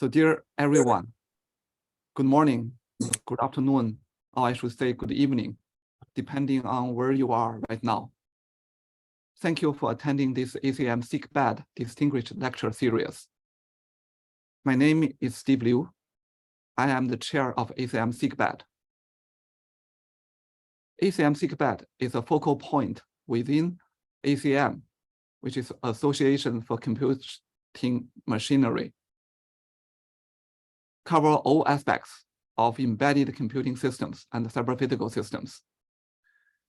So dear everyone, good morning, good afternoon, or I should say good evening, depending on where you are right now. Thank you for attending this ACM SIGBED Distinguished Lecture Series. My name is Steve Liu. I am the chair of ACM SIGBED. ACM SIGBED is a focal point within ACM, which is Association for Computing Machinery, cover all aspects of embedded computing systems and cyber-physical systems,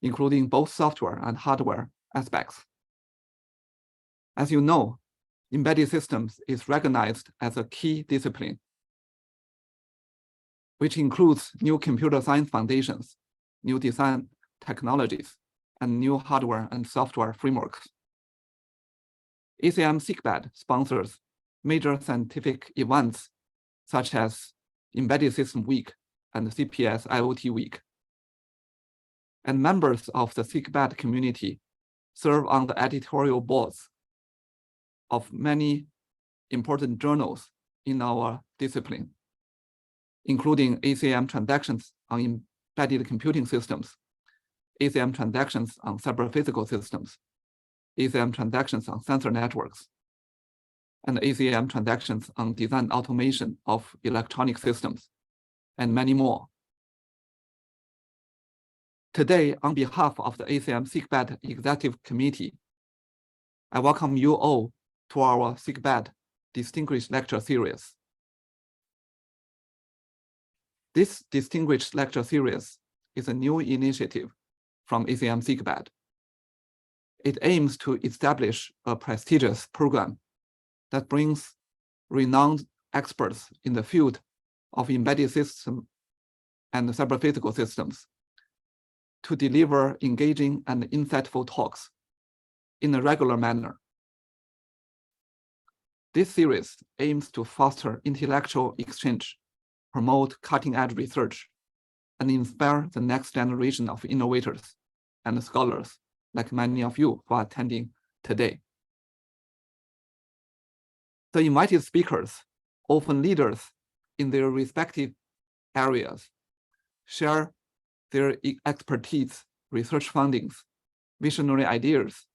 including both software and hardware aspects. As you know, embedded systems is recognized as a key discipline, which includes new computer science foundations, new design technologies, and new hardware and software frameworks. ACM SIGBED sponsors major scientific events such as Embedded System Week and CPS IoT Week. And members of the SIGBED community serve on the editorial boards of many important journals in our discipline, including ACM Transactions on Embedded Computing Systems, ACM Transactions on Cyber-Physical Systems, ACM Transactions on Sensor Networks, and ACM Transactions on Design Automation of Electronic Systems, and many more. Today, on behalf of the ACM SIGBED Executive Committee, I welcome you all to our SIGBED Distinguished Lecture Series. This Distinguished Lecture Series is a new initiative from ACM SIGBED. It aims to establish a prestigious program that brings renowned experts in the field of embedded system and cyber-physical systems to deliver engaging and insightful talks in a regular manner. This series aims to foster intellectual exchange, promote cutting-edge research, and inspire the next generation of innovators and scholars like many of you who are attending today. The invited speakers, often leaders in their respective areas, share their expertise, research findings, visionary ideas,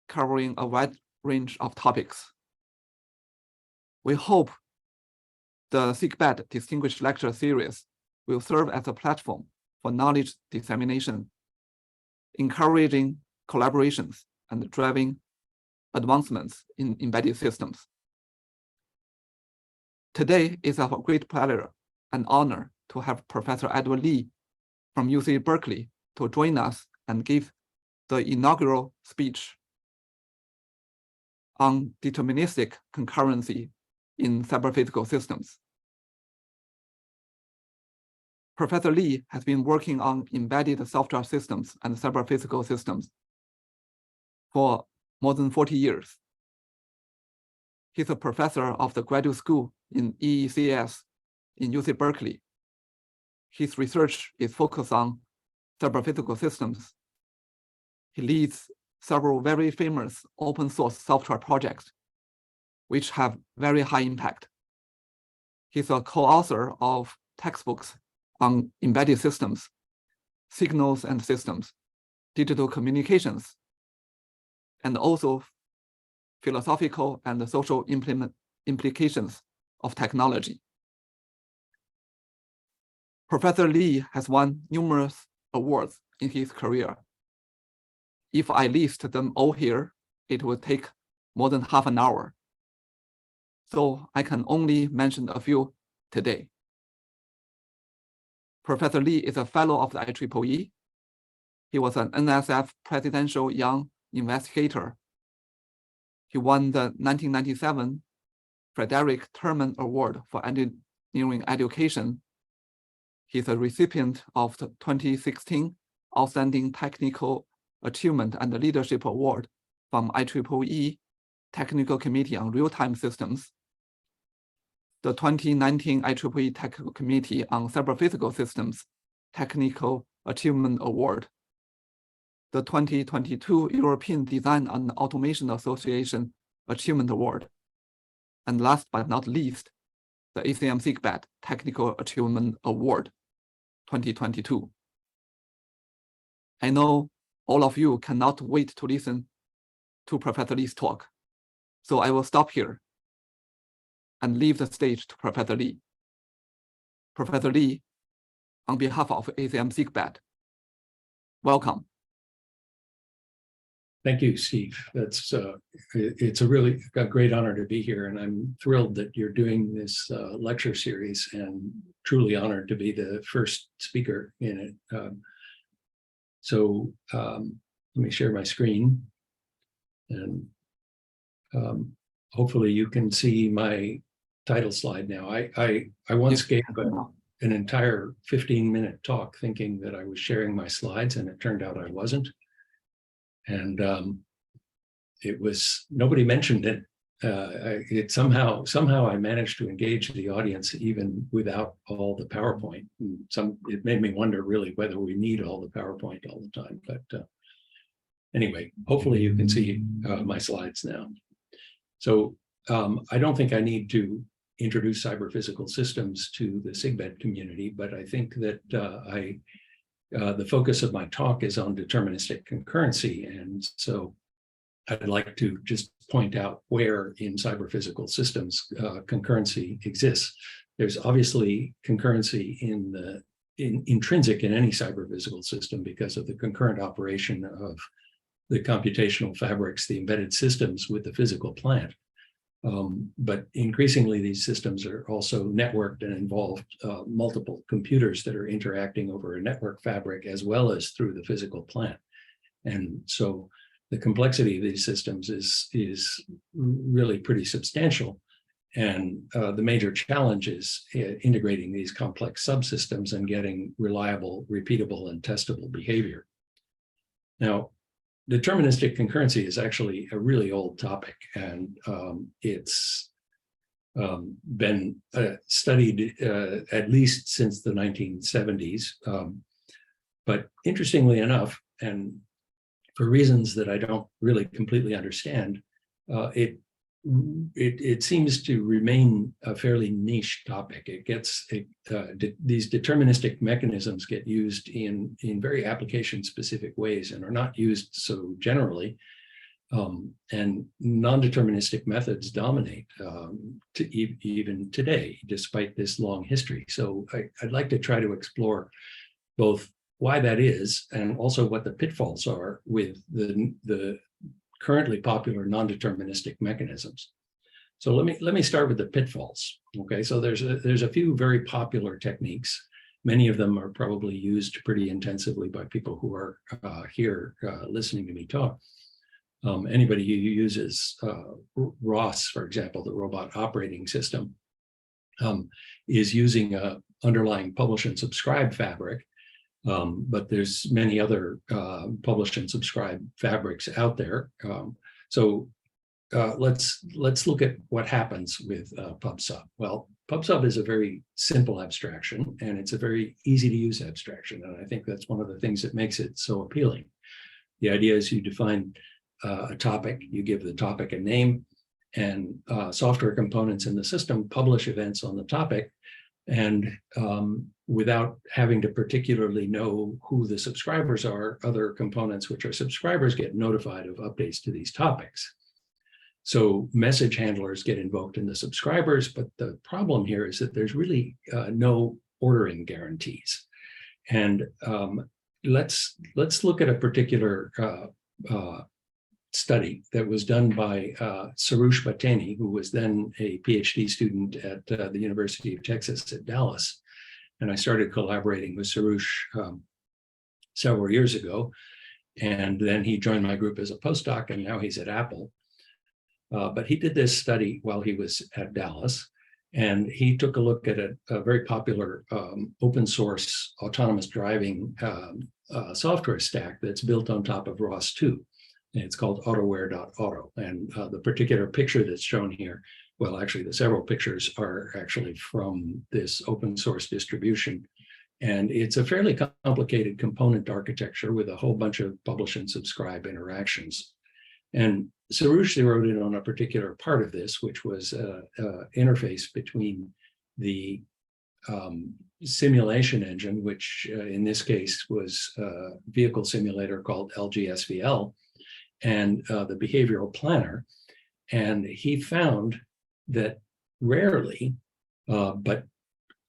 covering a wide range of topics. We hope the SIGBED Distinguished Lecture Series will serve as a platform for knowledge dissemination, encouraging collaborations and driving advancements in embedded systems. Today is a great pleasure and honor to have Professor Edward Lee from UC Berkeley to join us and give the inaugural speech on deterministic concurrency in cyber-physical systems. Professor Lee has been working on embedded software systems and cyber-physical systems for more than 40 years. He's a professor of the graduate school in EECS in UC Berkeley. His research is focused on cyber-physical systems. He leads several very famous open source software projects, which have very high impact. He's a co-author of textbooks on embedded systems, signals and systems, digital communications, and also philosophical and social implications of technology. Professor Lee has won numerous awards in his career. If I list them all here, it would take more than half an hour. So I can only mention a few today. Professor Lee is a fellow of the IEEE. He was an NSF Presidential Young Investigator. He won the 1997 Frederick Terman Award for Engineering Education. He's a recipient of the 2016 Outstanding Technical Achievement and Leadership Award from IEEE Technical Committee on Real-Time Systems, the 2019 IEEE Technical Committee on Cyber-Physical Systems Technical Achievement Award, the 2022 European Design and Automation Association Achievement Award, and last but not least, the ACM SIGBED Technical Achievement Award 2022. I know all of you cannot wait to listen to Professor Li's talk, so I will stop here and leave the stage to Professor Li. Professor Li, on behalf of ACM SIGBED, welcome. Thank you, Steve. It's a really great honor to be here, and I'm thrilled that you're doing this lecture series, and truly honored to be the first speaker in it. Let me share my screen, and hopefully you can see my title slide now. I once gave an entire 15-minute talk thinking that I was sharing my slides, and it turned out I wasn't. And it was, nobody mentioned it. It somehow I managed to engage the audience even without all the PowerPoint. It made me wonder really whether we need all the PowerPoint all the time. But anyway, hopefully you can see my slides now. So I don't think I need to introduce cyber-physical systems to the SIGBED community, but I think that the focus of my talk is on deterministic concurrency. And so I'd like to just point out where in cyber-physical systems concurrency exists. There's obviously concurrency intrinsic in any cyber-physical system because of the concurrent operation of the computational fabrics, the embedded systems with the physical plant. But increasingly, these systems are also networked and involve multiple computers that are interacting over a network fabric as well as through the physical plant. And so the complexity of these systems is really pretty substantial. And the major challenge is integrating these complex subsystems and getting reliable, repeatable, and testable behavior. Now, deterministic concurrency is actually a really old topic, and it's been studied at least since the 1970s. But interestingly enough, and for reasons that I don't really completely understand, it seems to remain a fairly niche topic. These deterministic mechanisms get used in very application-specific ways and are not used so generally. And non-deterministic methods dominate even today, despite this long history. So I'd like to try to explore both why that is and also what the pitfalls are with the currently popular non-deterministic mechanisms. So let me start with the pitfalls. Okay, so there's a few very popular techniques. Many of them are probably used pretty intensively by people who are here listening to me talk. Anybody who uses ROS, for example, the robot operating system, is using a underlying publish and subscribe fabric. But there's many other publish and subscribe fabrics out there. Let's look at what happens with PubSub. Well, PubSub is a very simple abstraction, and it's a very easy to use abstraction. And I think that's one of the things that makes it so appealing. The idea is you define a topic, you give the topic a name, and software components in the system publish events on the topic. And without having to particularly know who the subscribers are, other components which are subscribers get notified of updates to these topics. So message handlers get invoked in the subscribers, but the problem here is that there's really no ordering guarantees. And let's look at a particular study that was done by Soroush Bateni, who was then a PhD student at the University of Texas at Dallas. And I started collaborating with Soroush several years ago. And then he joined my group as a postdoc, and now he's at Apple. But he did this study while he was at Dallas. And he took a look at a very popular open source autonomous driving software stack that's built on top of ROS 2. And it's called AutoWare.auto. And the particular picture that's shown here, well, actually the several pictures are actually from this open source distribution. And it's a fairly complicated component architecture with a whole bunch of publish and subscribe interactions. And Soroush zeroed in on a particular part of this, which was an interface between the simulation engine, which in this case was a vehicle simulator called LGSVL, and the behavioral planner. And he found that rarely, but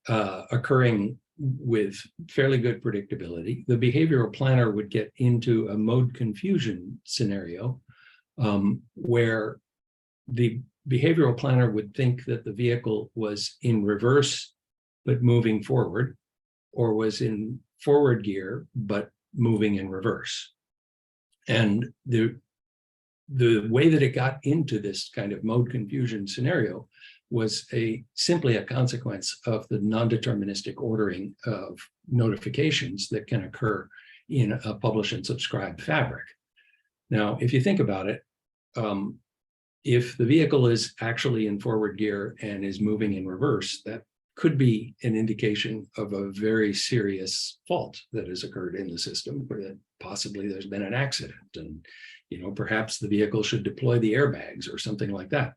occurring with fairly good predictability, the behavioral planner would get into a mode confusion scenario where the behavioral planner would think that the vehicle was in reverse but moving forward, or was in forward gear but moving in reverse. And the way that it got into this kind of mode confusion scenario was simply a consequence of the non-deterministic ordering of notifications that can occur in a publish and subscribe fabric. Now, if you think about it, if the vehicle is actually in forward gear and is moving in reverse, that could be an indication of a very serious fault that has occurred in the system, or that possibly there's been an accident, and perhaps the vehicle should deploy the airbags or something like that.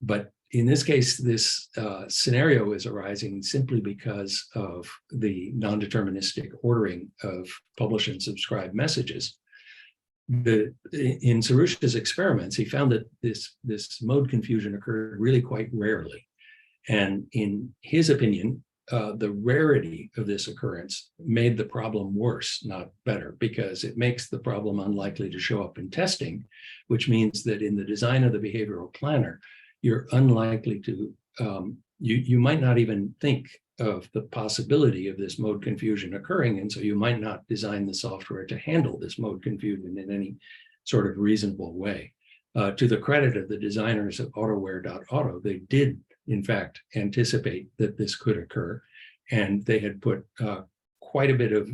But in this case, this scenario is arising simply because of the non-deterministic ordering of publish and subscribe messages. In Soroush's experiments, he found that this mode confusion occurred really quite rarely. And in his opinion, the rarity of this occurrence made the problem worse, not better, because it makes the problem unlikely to show up in testing, which means that in the design of the behavioral planner, you're unlikely to, you might not even think of the possibility of this mode confusion occurring. And so you might not design the software to handle this mode confusion in any sort of reasonable way. To the credit of the designers of AutoWare.auto, they did, in fact, anticipate that this could occur. And they had put quite a bit of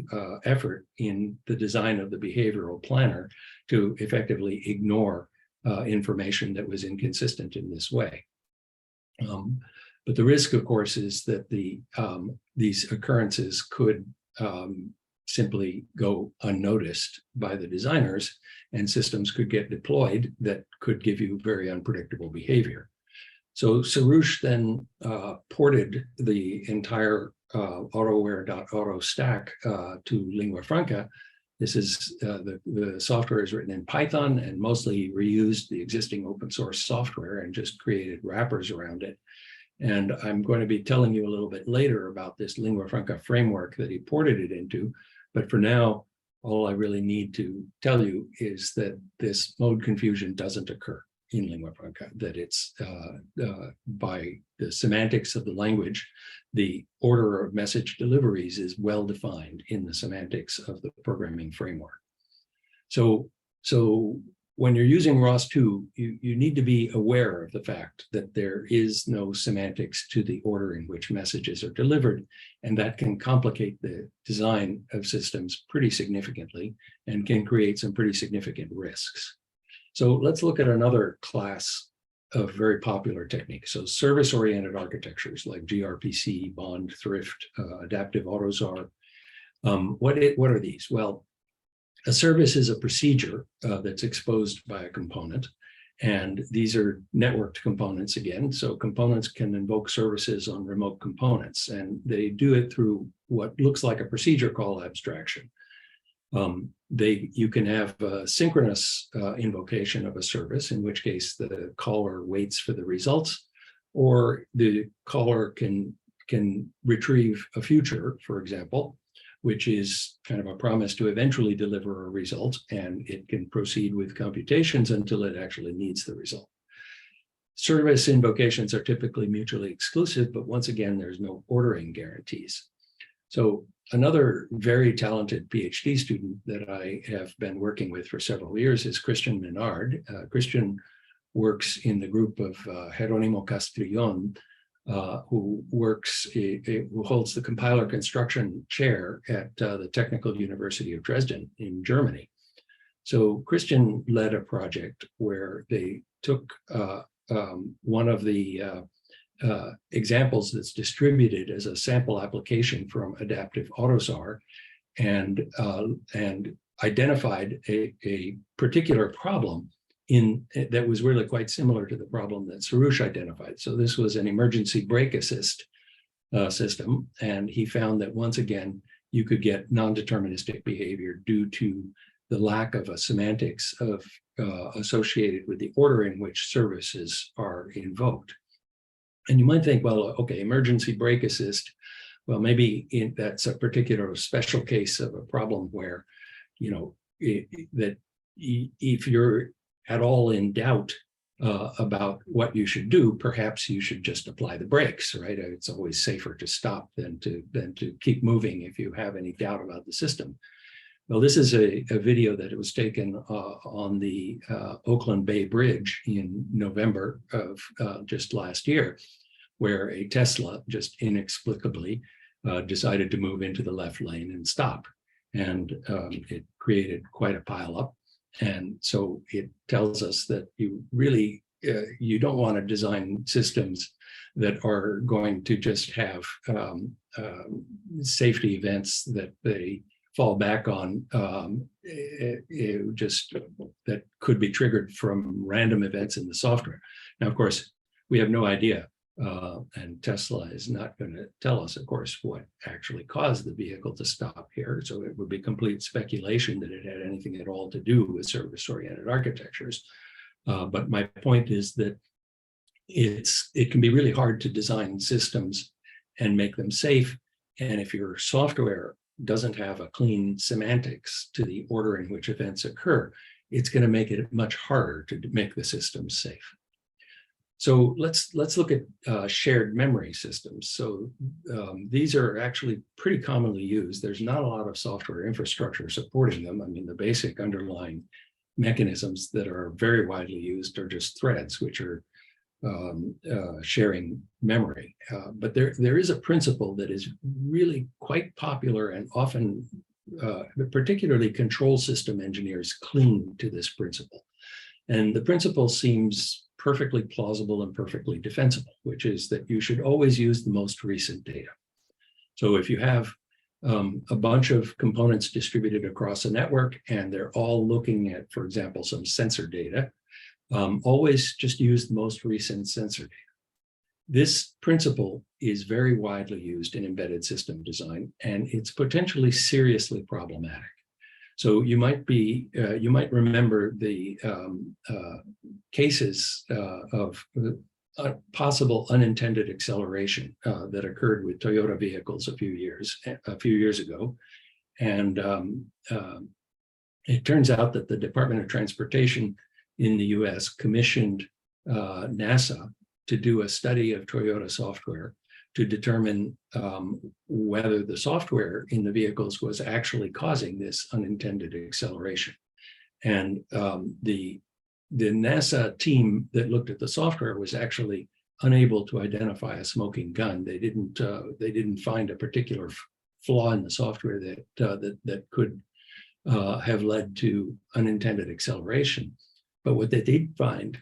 effort in the design of the behavioral planner to effectively ignore information that was inconsistent in this way. But the risk, of course, is that these occurrences could simply go unnoticed by the designers, and systems could get deployed that could give you very unpredictable behavior. So Soroush then ported the entire AutoWare.auto stack to lingua franca. This is the software is written in Python and mostly reused the existing open source software and just created wrappers around it. And I'm going to be telling you a little bit later about this lingua franca framework that he ported it into. But for now, all I really need to tell you is that this mode confusion doesn't occur in lingua franca, that it's by the semantics of the language, the order of message deliveries is well defined in the semantics of the programming framework. So when you're using ROS2, you need to be aware of the fact that there is no semantics to the order in which messages are delivered, and that can complicate the design of systems pretty significantly and can create some pretty significant risks. So let's look at another class of very popular techniques. So service-oriented architectures like gRPC, Bond, Thrift, Adaptive AutoSAR. What are these? Well, a service is a procedure that's exposed by a component, and these are networked components again. So components can invoke services on remote components, and they do it through what looks like a procedure call abstraction. You can have a synchronous invocation of a service, in which case the caller waits for the results, or the caller can retrieve a future, for example, which is kind of a promise to eventually deliver a result, and it can proceed with computations until it actually needs the result. Service invocations are typically mutually exclusive, but once again, there's no ordering guarantees. So another very talented PhD student that I have been working with for several years is Christian Menard. Christian works in the group of Jerónimo Castrillón, who holds the compiler construction chair at the Technical University of Dresden in Germany. So Christian led a project where they took one of the examples that's distributed as a sample application from Adaptive AutoSAR and identified a particular problem that was really quite similar to the problem that Soroush identified. So this was an emergency brake assist system, and he found that once again, you could get non-deterministic behavior due to the lack of a semantics of associated with the order in which services are invoked. And you might think, well, okay, emergency brake assist, well, maybe that's a particular special case of a problem where, you know, that if you're at all in doubt about what you should do, perhaps you should just apply the brakes, right? It's always safer to stop than to keep moving if you have any doubt about the system. Well, this is a video that was taken on the Oakland Bay Bridge in November of just last year, where a Tesla just inexplicably decided to move into the left lane and stop. And it created quite a pileup. And so it tells us that you really, you don't want to design systems that are going to just have safety events that they fall back on, just that could be triggered from random events in the software. Now, of course, we have no idea, and Tesla is not going to tell us, of course, what actually caused the vehicle to stop here. So it would be complete speculation that it had anything at all to do with service-oriented architectures. But my point is that it can be really hard to design systems and make them safe. And if your software doesn't have a clean semantics to the order in which events occur, it's going to make it much harder to make the system safe. So let's look at shared memory systems. So these are actually pretty commonly used. There's not a lot of software infrastructure supporting them. I mean, the basic underlying mechanisms that are very widely used are just threads, which are sharing memory. But there is a principle that is really quite popular, and often, particularly control system engineers cling to this principle. And the principle seems perfectly plausible and perfectly defensible, which is that you should always use the most recent data. So if you have a bunch of components distributed across a network and they're all looking at, for example, some sensor data, always just use the most recent sensor data. This principle is very widely used in embedded system design, and it's potentially seriously problematic. So you might remember the cases of possible unintended acceleration that occurred with Toyota vehicles a few years ago, and it turns out that the Department of Transportation in the U.S. commissioned NASA to do a study of Toyota software to determine whether the software in the vehicles was actually causing this unintended acceleration. And the NASA team that looked at the software was actually unable to identify a smoking gun. They didn't find a particular flaw in the software that could have led to unintended acceleration. But what they did find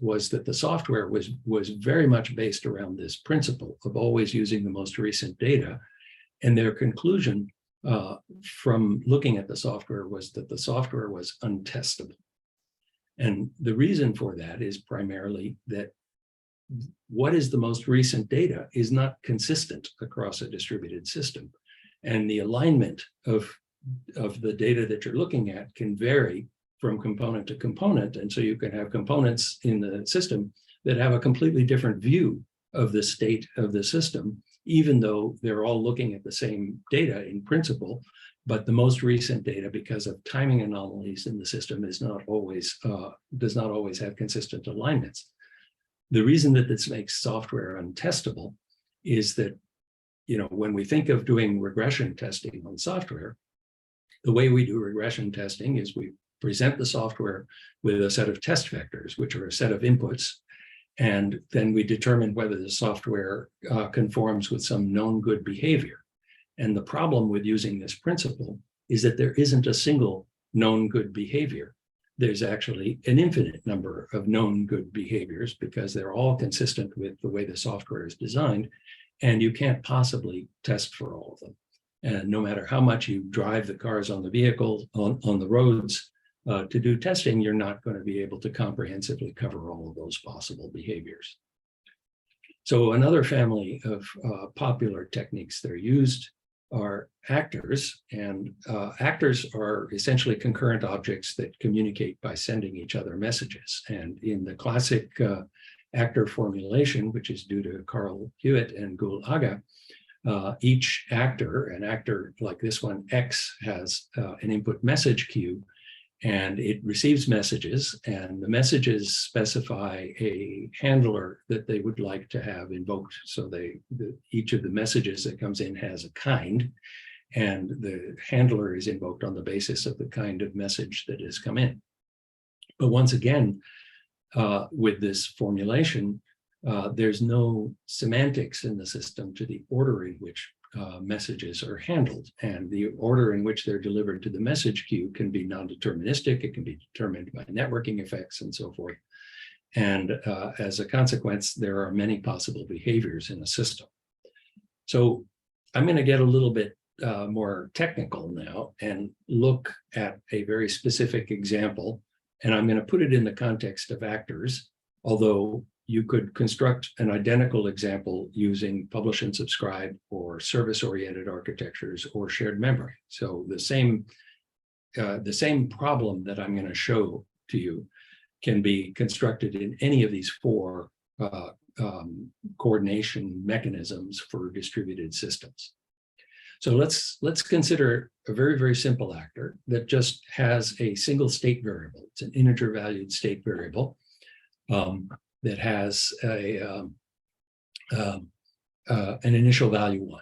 was that the software was very much based around this principle of always using the most recent data. And their conclusion from looking at the software was that the software was untestable. And the reason for that is primarily that what is the most recent data is not consistent across a distributed system. And the alignment of the data that you're looking at can vary from component to component. And so you can have components in the system that have a completely different view of the state of the system, even though they're all looking at the same data in principle. But the most recent data, because of timing anomalies in the system, does not always have consistent alignments. The reason that this makes software untestable is that, when we think of doing regression testing on software, the way we do regression testing is we present the software with a set of test vectors, which are a set of inputs, and then we determine whether the software conforms with some known good behavior. And the problem with using this principle is that there isn't a single known good behavior. There's actually an infinite number of known good behaviors because they're all consistent with the way the software is designed, and you can't possibly test for all of them. And no matter how much you drive the cars on the vehicle, on the roads, to do testing, you're not going to be able to comprehensively cover all of those possible behaviors. So another family of popular techniques that are used are actors, and actors are essentially concurrent objects that communicate by sending each other messages. And in the classic actor formulation, which is due to Carl Hewitt and Gul Aga, each actor, an actor like this one, X, has an input message queue, and it receives messages, and the messages specify a handler that they would like to have invoked. So each of the messages that comes in has a kind, and the handler is invoked on the basis of the kind of message that has come in. But once again, with this formulation, there's no semantics in the system to the order in which messages are handled, and the order in which they're delivered to the message queue can be non-deterministic. It can be determined by networking effects and so forth. And as a consequence, there are many possible behaviors in a system. So I'm going to get a little bit more technical now and look at a very specific example, and I'm going to put it in the context of actors, although you could construct an identical example using publish and subscribe or service-oriented architectures or shared memory. So the same problem that I'm going to show to you can be constructed in any of these four coordination mechanisms for distributed systems. So let's consider a very, very simple actor that just has a single state variable. It's an integer valued state variable that has an initial value 1,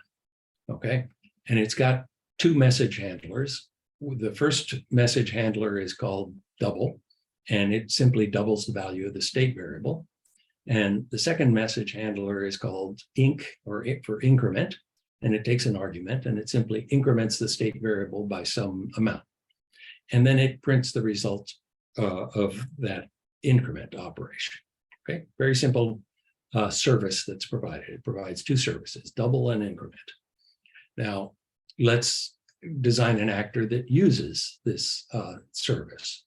okay? And it's got two message handlers. The first message handler is called double, and it simply doubles the value of the state variable. And the second message handler is called inc, or for increment, and it takes an argument, and it simply increments the state variable by some amount. And then it prints the result of that increment operation. Okay, very simple service that's provided. It provides two services, double and increment. Now, let's design an actor that uses this service.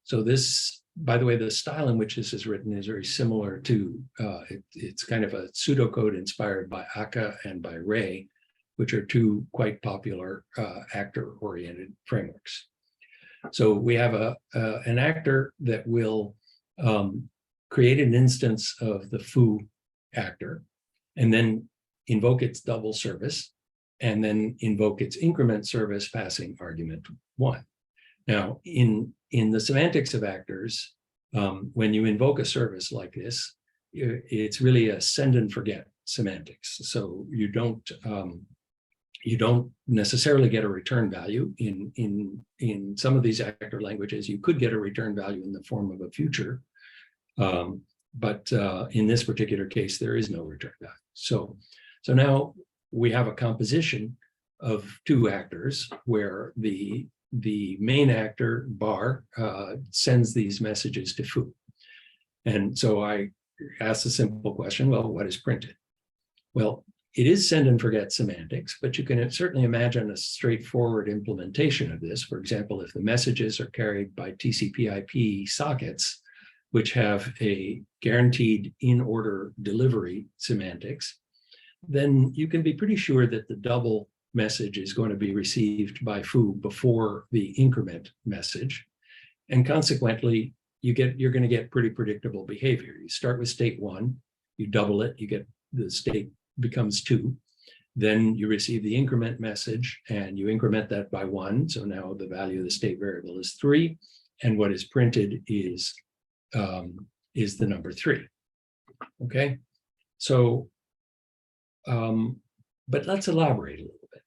So this, by the way, the style in which this is written is very similar to, it's kind of a pseudocode inspired by Aka and by Ray, which are two quite popular actor-oriented frameworks. So we have an actor that will create an instance of the foo actor, and then invoke its double service, and then invoke its increment service passing argument 1. Now, in the semantics of actors, when you invoke a service like this, it's really a send and forget semantics. So you don't necessarily get a return value. In some of these actor languages, you could get a return value in the form of a future. But in this particular case, there is no return value. So now we have a composition of two actors where the main actor, bar, sends these messages to foo. And so I asked the simple question, well, what is printed? Well, it is send and forget semantics, but you can certainly imagine a straightforward implementation of this. For example, if the messages are carried by TCP/IP sockets, which have a guaranteed in-order delivery semantics, then you can be pretty sure that the double message is going to be received by foo before the increment message. And consequently, you're going to get pretty predictable behavior. You start with state 1, you double it, you get the state becomes 2. Then you receive the increment message and you increment that by 1. So now the value of the state variable is 3. And what is printed is the number 3. Okay, so but let's elaborate a little bit.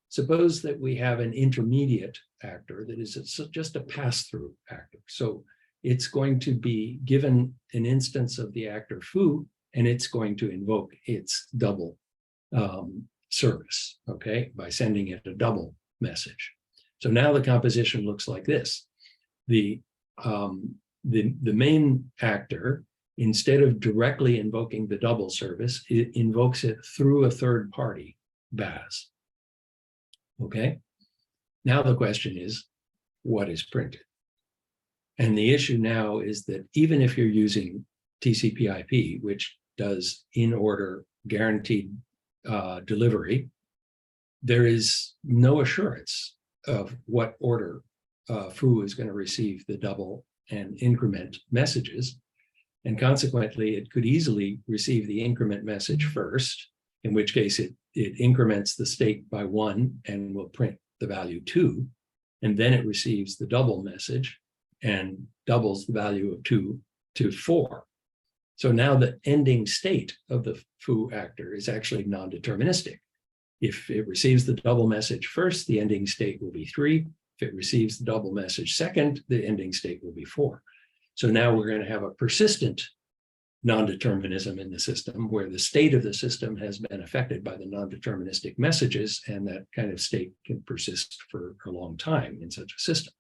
Suppose that we have an intermediate actor that is just a pass-through actor. So it's going to be given an instance of the actor foo, and it's going to invoke its double service, okay, by sending it a double message. So now the composition looks like this. The main actor, instead of directly invoking the double service, it invokes it through a third party, BAS. Okay, now the question is, what is printed? And the issue now is that even if you're using TCP/IP, which does in-order guaranteed delivery, there is no assurance of what order foo is going to receive the double and increment messages. And consequently, it could easily receive the increment message first, in which case it increments the state by 1 and will print the value 2. And then it receives the double message and doubles the value of 2 to 4. So now the ending state of the foo actor is actually non-deterministic. If it receives the double message first, the ending state will be 3. If it receives the double message second, the ending state will be 4. So now we're going to have a persistent non-determinism in the system where the state of the system has been affected by the non-deterministic messages, and that kind of state can persist for a long time in such a system.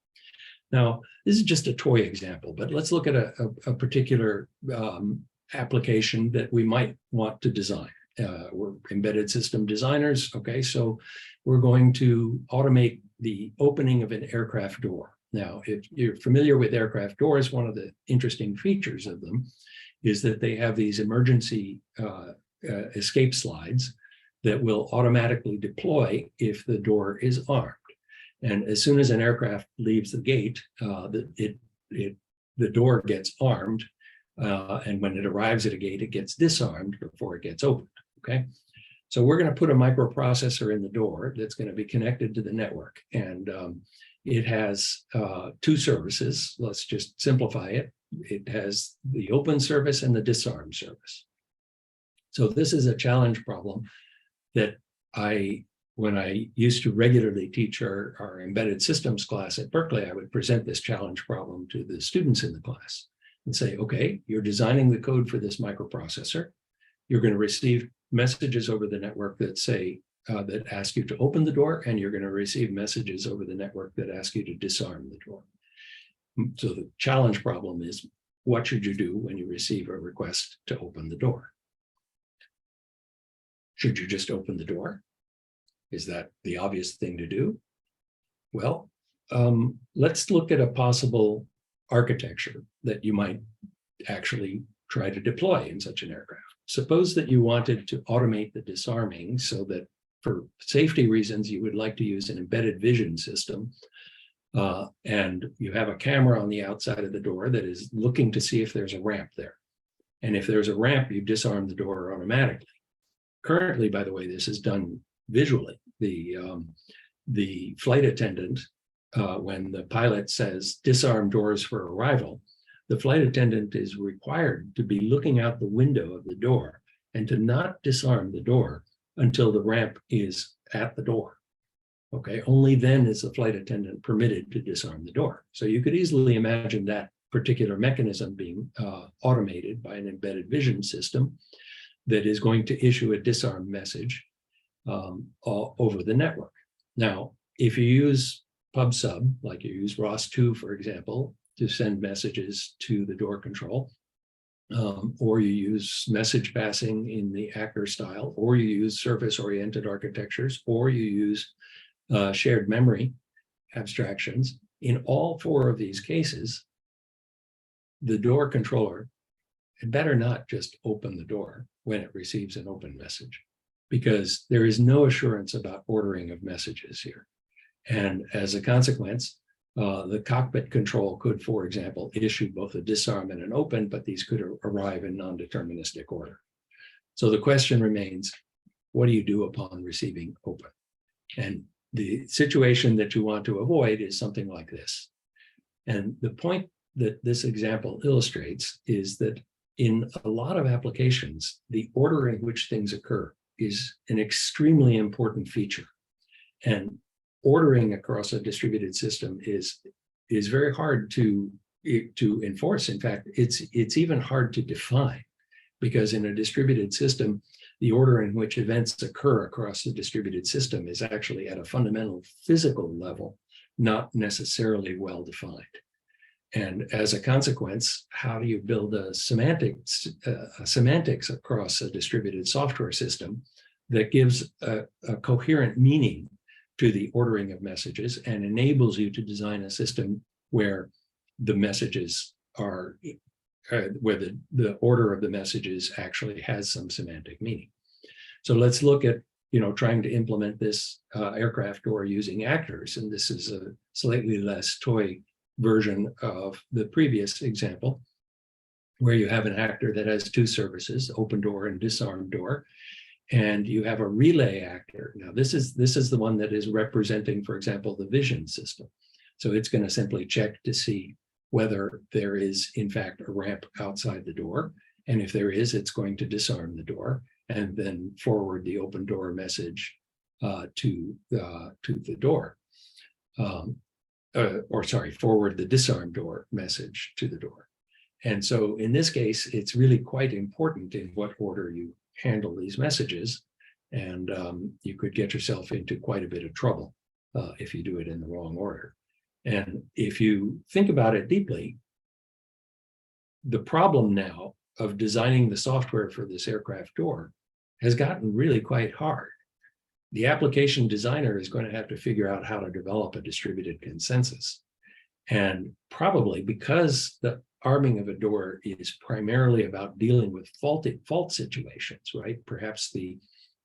Now, this is just a toy example, but let's look at a particular application that we might want to design. We're embedded system designers, okay? So we're going to automate the opening of an aircraft door. Now, if you're familiar with aircraft doors, one of the interesting features of them is that they have these emergency escape slides that will automatically deploy if the door is armed. And as soon as an aircraft leaves the gate, the door gets armed. And when it arrives at a gate, it gets disarmed before it gets opened, okay? So we're going to put a microprocessor in the door that's going to be connected to the network. And it has 2 services. Let's just simplify it. It has the open service and the disarm service. So this is a challenge problem that when I used to regularly teach our embedded systems class at Berkeley, I would present this challenge problem to the students in the class and say, okay, you're designing the code for this microprocessor. You're going to receive messages over the network that say, that ask you to open the door, and you're going to receive messages over the network that ask you to disarm the door. So the challenge problem is, what should you do when you receive a request to open the door? Should you just open the door? Is that the obvious thing to do? Well, let's look at a possible architecture that you might actually try to deploy in such an aircraft. Suppose that you wanted to automate the disarming so that for safety reasons, you would like to use an embedded vision system. And you have a camera on the outside of the door that is looking to see if there's a ramp there. And if there's a ramp, you disarm the door automatically. Currently, by the way, this is done visually. The flight attendant, when the pilot says disarm doors for arrival, the flight attendant is required to be looking out the window of the door and to not disarm the door until the ramp is at the door. Okay, only then is the flight attendant permitted to disarm the door. So you could easily imagine that particular mechanism being automated by an embedded vision system that is going to issue a disarm message over the network. Now, if you use PubSub, like you use ROS2, for example, to send messages to the door control, or you use message passing in the actor style, or you use service-oriented architectures, or you use shared memory abstractions. In all 4 of these cases, the door controller had better not just open the door when it receives an open message, because there is no assurance about ordering of messages here. And as a consequence, the cockpit control could, for example, issue both a disarm and an open, but these could arrive in non-deterministic order. So the question remains, what do you do upon receiving open? And the situation that you want to avoid is something like this. And the point that this example illustrates is that in a lot of applications, the order in which things occur is an extremely important feature. And ordering across a distributed system is very hard to enforce. In fact, it's even hard to define, because in a distributed system, the order in which events occur across the distributed system is actually at a fundamental physical level, not necessarily well defined. And as a consequence, how do you build a semantics across a distributed software system that gives a coherent meaning to the ordering of messages and enables you to design a system where the messages are, where the order of the messages actually has some semantic meaning. So let's look at, trying to implement this aircraft door using actors. And this is a slightly less toy version of the previous example, where you have an actor that has two services, open door and disarm door. And you have a relay actor. Now, this is the one that is representing, for example, the vision system. So it's going to simply check to see whether there is, in fact, a ramp outside the door. And if there is, it's going to disarm the door and then forward the open door message to the door. Forward the disarm door message to the door. And so in this case, it's really quite important in what order you handle these messages. And you could get yourself into quite a bit of trouble if you do it in the wrong order. And if you think about it deeply, the problem now of designing the software for this aircraft door has gotten really quite hard. The application designer is going to have to figure out how to develop a distributed consensus. And probably because the arming of a door is primarily about dealing with fault situations, right? Perhaps the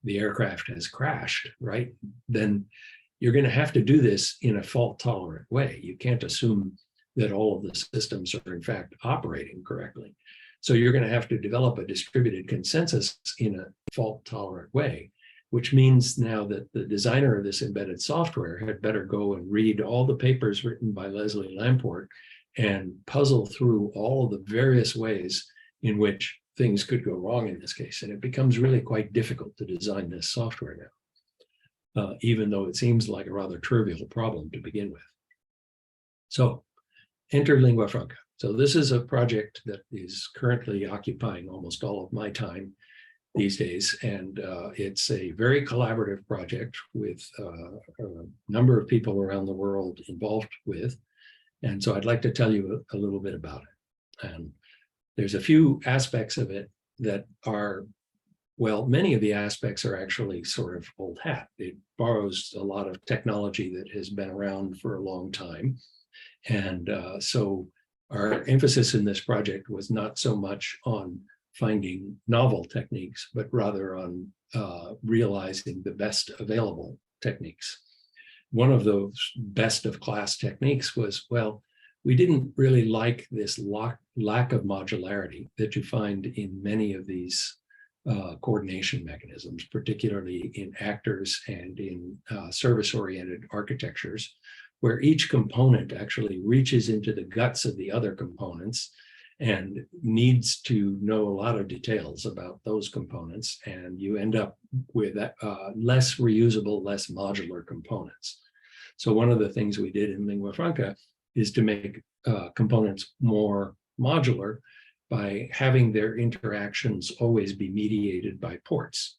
aircraft has crashed, right? Then you're going to have to do this in a fault-tolerant way. You can't assume that all of the systems are in fact operating correctly. So you're going to have to develop a distributed consensus in a fault-tolerant way, which means now that the designer of this embedded software had better go and read all the papers written by Leslie Lamport and puzzle through all of the various ways in which things could go wrong in this case. And it becomes really quite difficult to design this software now, even though it seems like a rather trivial problem to begin with. So enter lingua franca. So this is a project that is currently occupying almost all of my time these days. And it's a very collaborative project with a number of people around the world involved with. And so I'd like to tell you a little bit about it. And there's a few aspects of it that are, well, many of the aspects are actually sort of old hat. It borrows a lot of technology that has been around for a long time. And so our emphasis in this project was not so much on finding novel techniques, but rather on realizing the best available techniques. One of those best of class techniques was, well, we didn't really like this lack of modularity that you find in many of these coordination mechanisms, particularly in actors and in service-oriented architectures, where each component actually reaches into the guts of the other components and needs to know a lot of details about those components, and you end up with less reusable, less modular components. So one of the things we did in lingua franca is to make components more modular by having their interactions always be mediated by ports.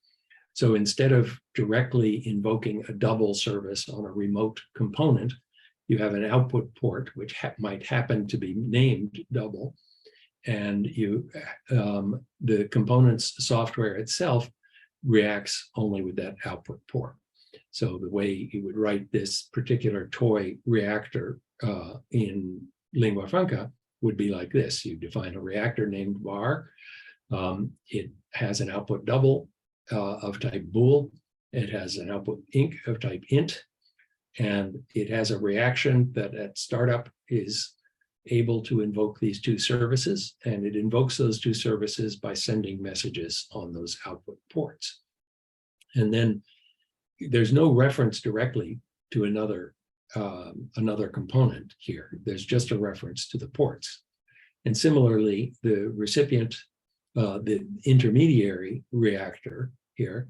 So instead of directly invoking a double service on a remote component, you have an output port, which might happen to be named double, and the component's software itself reacts only with that output port. So the way you would write this particular toy reactor in lingua franca would be like this. You define a reactor named var. It has an output double of type bool. It has an output inc of type int. And it has a reaction that at startup is able to invoke these two services, and it invokes those two services by sending messages on those output ports. And then there's no reference directly to another component here. There's just a reference to the ports. And similarly, the recipient, the intermediary reactor here,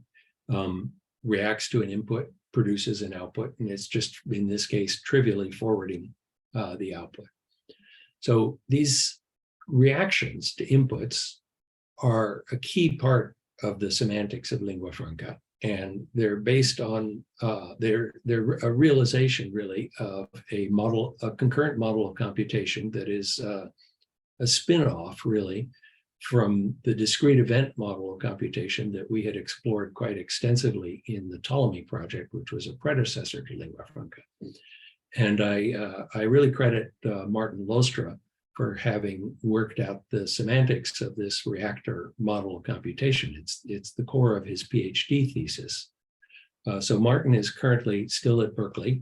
reacts to an input, produces an output, and it's just, in this case, trivially forwarding the output. So these reactions to inputs are a key part of the semantics of lingua franca, and they're based on they're a realization really of a concurrent model of computation that is a spin-off really from the discrete event model of computation that we had explored quite extensively in the Ptolemy project, which was a predecessor to lingua franca. And I really credit Martin Lostra for having worked out the semantics of this reactor model of computation. It's the core of his PhD thesis. So Martin is currently still at Berkeley.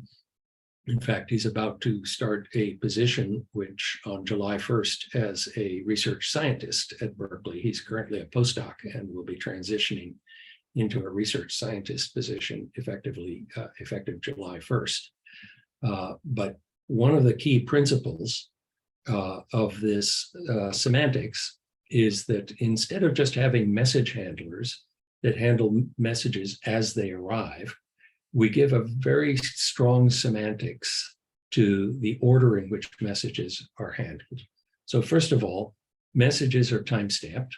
In fact, he's about to start a position which on July 1st as a research scientist at Berkeley. He's currently a postdoc and will be transitioning into a research scientist position effective July 1st. But one of the key principles of this semantics is that instead of just having message handlers that handle messages as they arrive, we give a very strong semantics to the order in which messages are handled. So first of all, messages are time-stamped,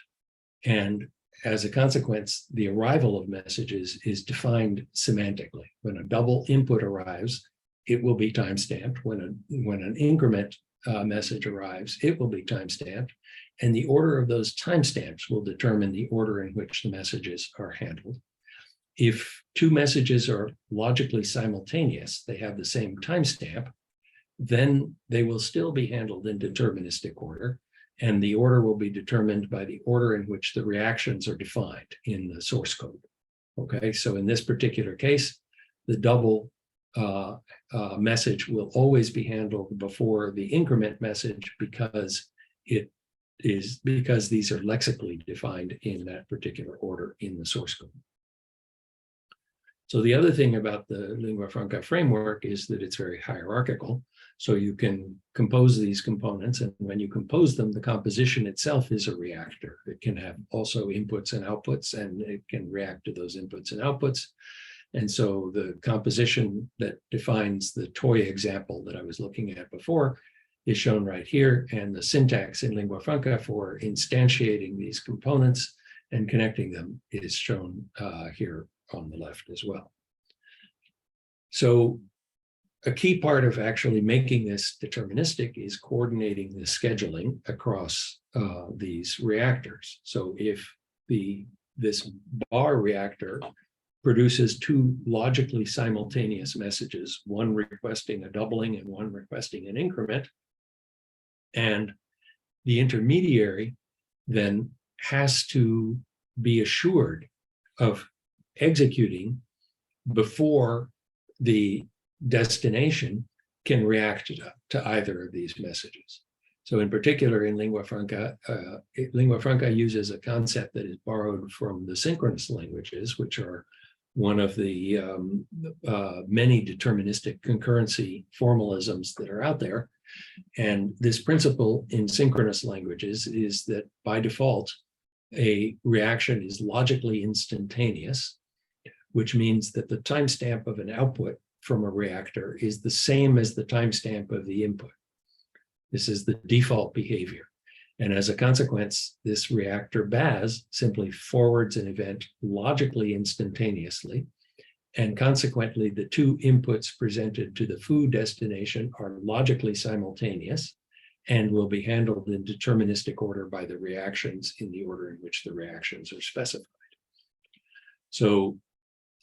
and as a consequence, the arrival of messages is defined semantically. When a double input arrives, it will be time-stamped. When an increment message arrives, it will be time-stamped, and the order of those timestamps will determine the order in which the messages are handled. If two messages are logically simultaneous, they have the same timestamp, then they will still be handled in deterministic order, and the order will be determined by the order in which the reactions are defined in the source code. Okay, so in this particular case, the double message will always be handled before the increment message because these are lexically defined in that particular order in the source code. So the other thing about the lingua franca framework is that it's very hierarchical. So you can compose these components, and when you compose them, the composition itself is a reactor. It can have also inputs and outputs, and it can react to those inputs and outputs. And so the composition that defines the toy example that I was looking at before is shown right here, and the syntax in lingua franca for instantiating these components and connecting them is shown here on the left as well. So a key part of actually making this deterministic is coordinating the scheduling across these reactors. So if this bar reactor produces two logically simultaneous messages, one requesting a doubling and one requesting an increment, and the intermediary then has to be assured of executing before the destination can react to either of these messages. So in particular in lingua franca uses a concept that is borrowed from the synchronous languages, which are one of the many deterministic concurrency formalisms that are out there. And this principle in synchronous languages is that by default, a reaction is logically instantaneous, which means that the timestamp of an output from a reactor is the same as the timestamp of the input. This is the default behavior. And as a consequence, this reactor BAS simply forwards an event logically instantaneously. And consequently, the two inputs presented to the food destination are logically simultaneous and will be handled in deterministic order by the reactions in the order in which the reactions are specified. So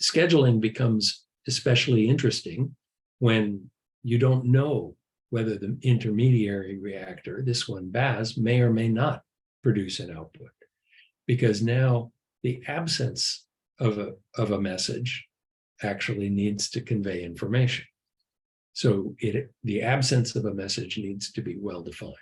scheduling becomes especially interesting when you don't know whether the intermediary reactor, this one BAS, may or may not produce an output, because now the absence of a message actually needs to convey information. So the absence of a message needs to be well defined.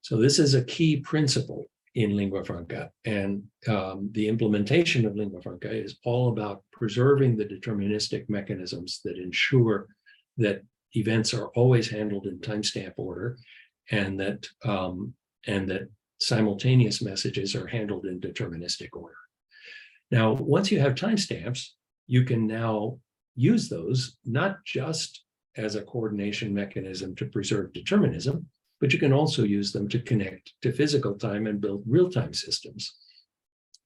So this is a key principle in lingua franca, and the implementation of lingua franca is all about preserving the deterministic mechanisms that ensure that events are always handled in timestamp order, and that simultaneous messages are handled in deterministic order. Now, once you have timestamps, you can now use those not just as a coordination mechanism to preserve determinism, but you can also use them to connect to physical time and build real-time systems.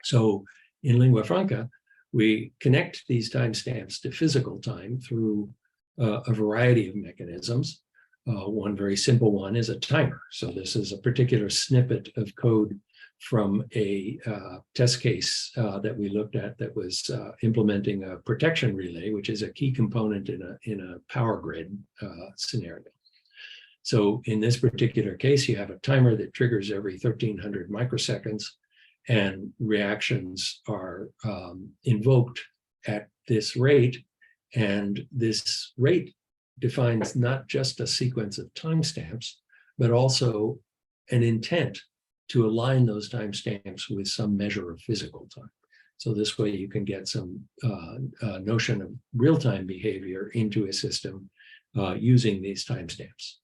So in lingua franca, we connect these timestamps to physical time through a variety of mechanisms. One very simple one is a timer. So this is a particular snippet of code from a test case that we looked at that was implementing a protection relay, which is a key component in a power grid scenario. So in this particular case, you have a timer that triggers every 1300 microseconds, and reactions are invoked at this rate. And this rate defines not just a sequence of timestamps, but also an intent to align those timestamps with some measure of physical time. So this way you can get some notion of real-time behavior into a system using these timestamps.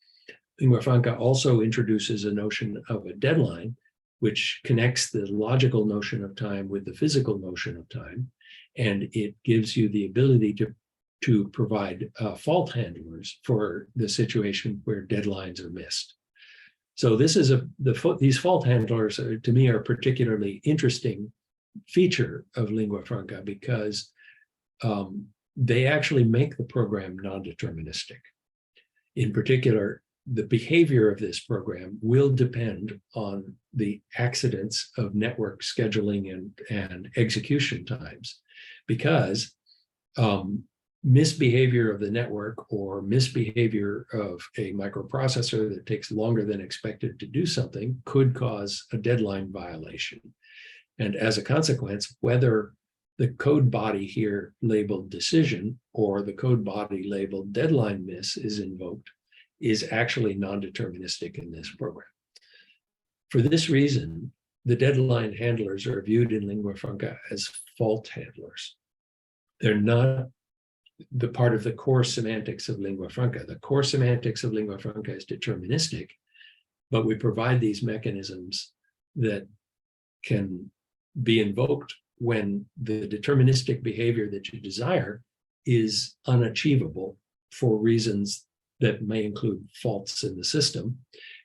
Lingua franca also introduces a notion of a deadline, which connects the logical notion of time with the physical notion of time. And it gives you the ability to provide fault handlers for the situation where deadlines are missed. So this is these fault handlers to me are a particularly interesting feature of lingua franca because they actually make the program non-deterministic. In particular, the behavior of this program will depend on the accidents of network scheduling and execution times, because misbehavior of the network or misbehavior of a microprocessor that takes longer than expected to do something could cause a deadline violation. And as a consequence, whether the code body here labeled decision or the code body labeled deadline miss is invoked is actually non-deterministic in this program. For this reason, the deadline handlers are viewed in lingua franca as fault handlers. They're not the part of the core semantics of lingua franca. The core semantics of lingua franca is deterministic, but we provide these mechanisms that can be invoked when the deterministic behavior that you desire is unachievable for reasons that may include faults in the system.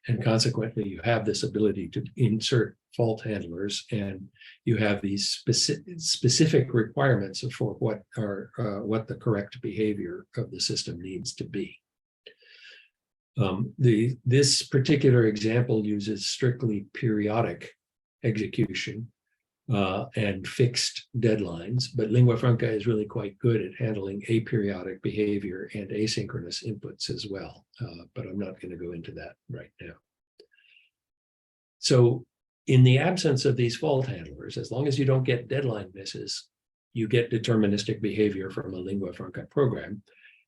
And consequently, you have this ability to insert fault handlers, and you have these specific requirements for what the correct behavior of the system needs to be. This particular example uses strictly periodic execution and fixed deadlines, but lingua franca is really quite good at handling aperiodic behavior and asynchronous inputs as well. But I'm not going to go into that right now. So in the absence of these fault handlers, as long as you don't get deadline misses, you get deterministic behavior from a lingua franca program.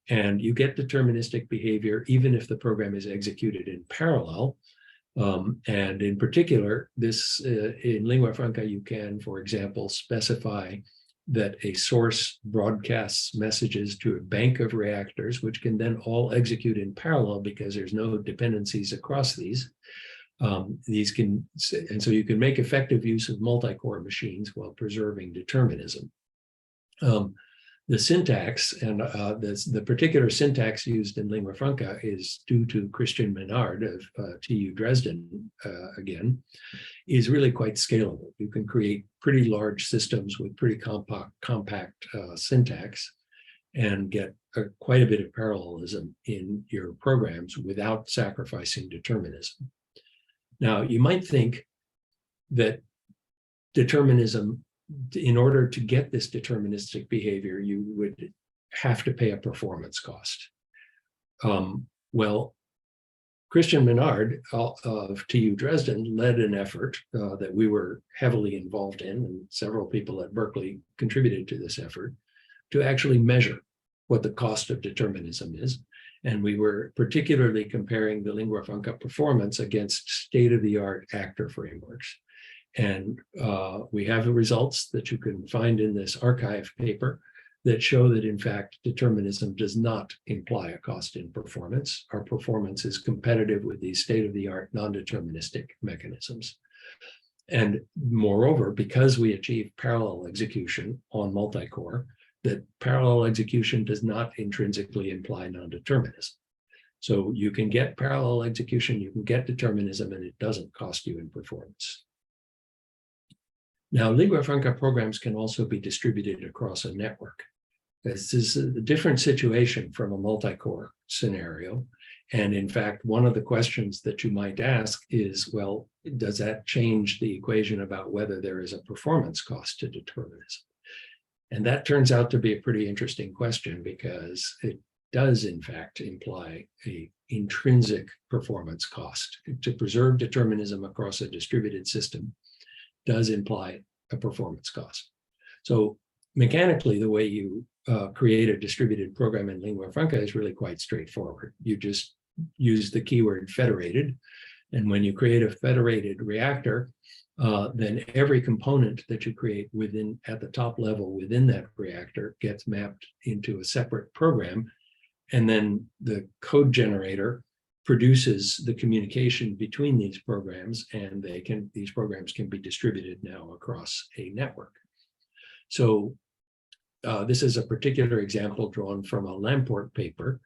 And you get deterministic behavior even if the program is executed in parallel. And in particular, this in lingua franca, you can, for example, specify that a source broadcasts messages to a bank of reactors, which can then all execute in parallel because there's no dependencies across these. And so you can make effective use of multi-core machines while preserving determinism. The syntax and the particular syntax used in lingua franca is due to Christian Menard of TU Dresden, again, is really quite scalable. You can create pretty large systems with pretty compact syntax and get quite a bit of parallelism in your programs without sacrificing determinism. Now, you might think that determinism, in order to get this deterministic behavior, you would have to pay a performance cost. Well, Christian Menard of TU Dresden led an effort that we were heavily involved in, and several people at Berkeley contributed to this effort, to actually measure what the cost of determinism is. And we were particularly comparing the lingua franca performance against state-of-the-art actor frameworks. And we have the results that you can find in this archive paper that show that, in fact, determinism does not imply a cost in performance. Our performance is competitive with these state-of-the-art non-deterministic mechanisms. And moreover, because we achieve parallel execution on multi-core, that parallel execution does not intrinsically imply non-determinism. So you can get parallel execution, you can get determinism, and it doesn't cost you in performance. Now, lingua franca programs can also be distributed across a network. This is a different situation from a multi-core scenario, And in fact, one of the questions that you might ask is, well, does that change the equation about whether there is a performance cost to determinism? And that turns out to be a pretty interesting question, because it does in fact imply an intrinsic performance cost. To preserve determinism across a distributed system does imply a performance cost. So mechanically, the way you create a distributed program in lingua franca is really quite straightforward. You just use the keyword federated. And when you create a federated reactor, then every component that you create at the top level within that reactor gets mapped into a separate program. And then the code generator produces the communication between these programs, and these programs can be distributed now across a network. So this is a particular example drawn from a Lamport paper.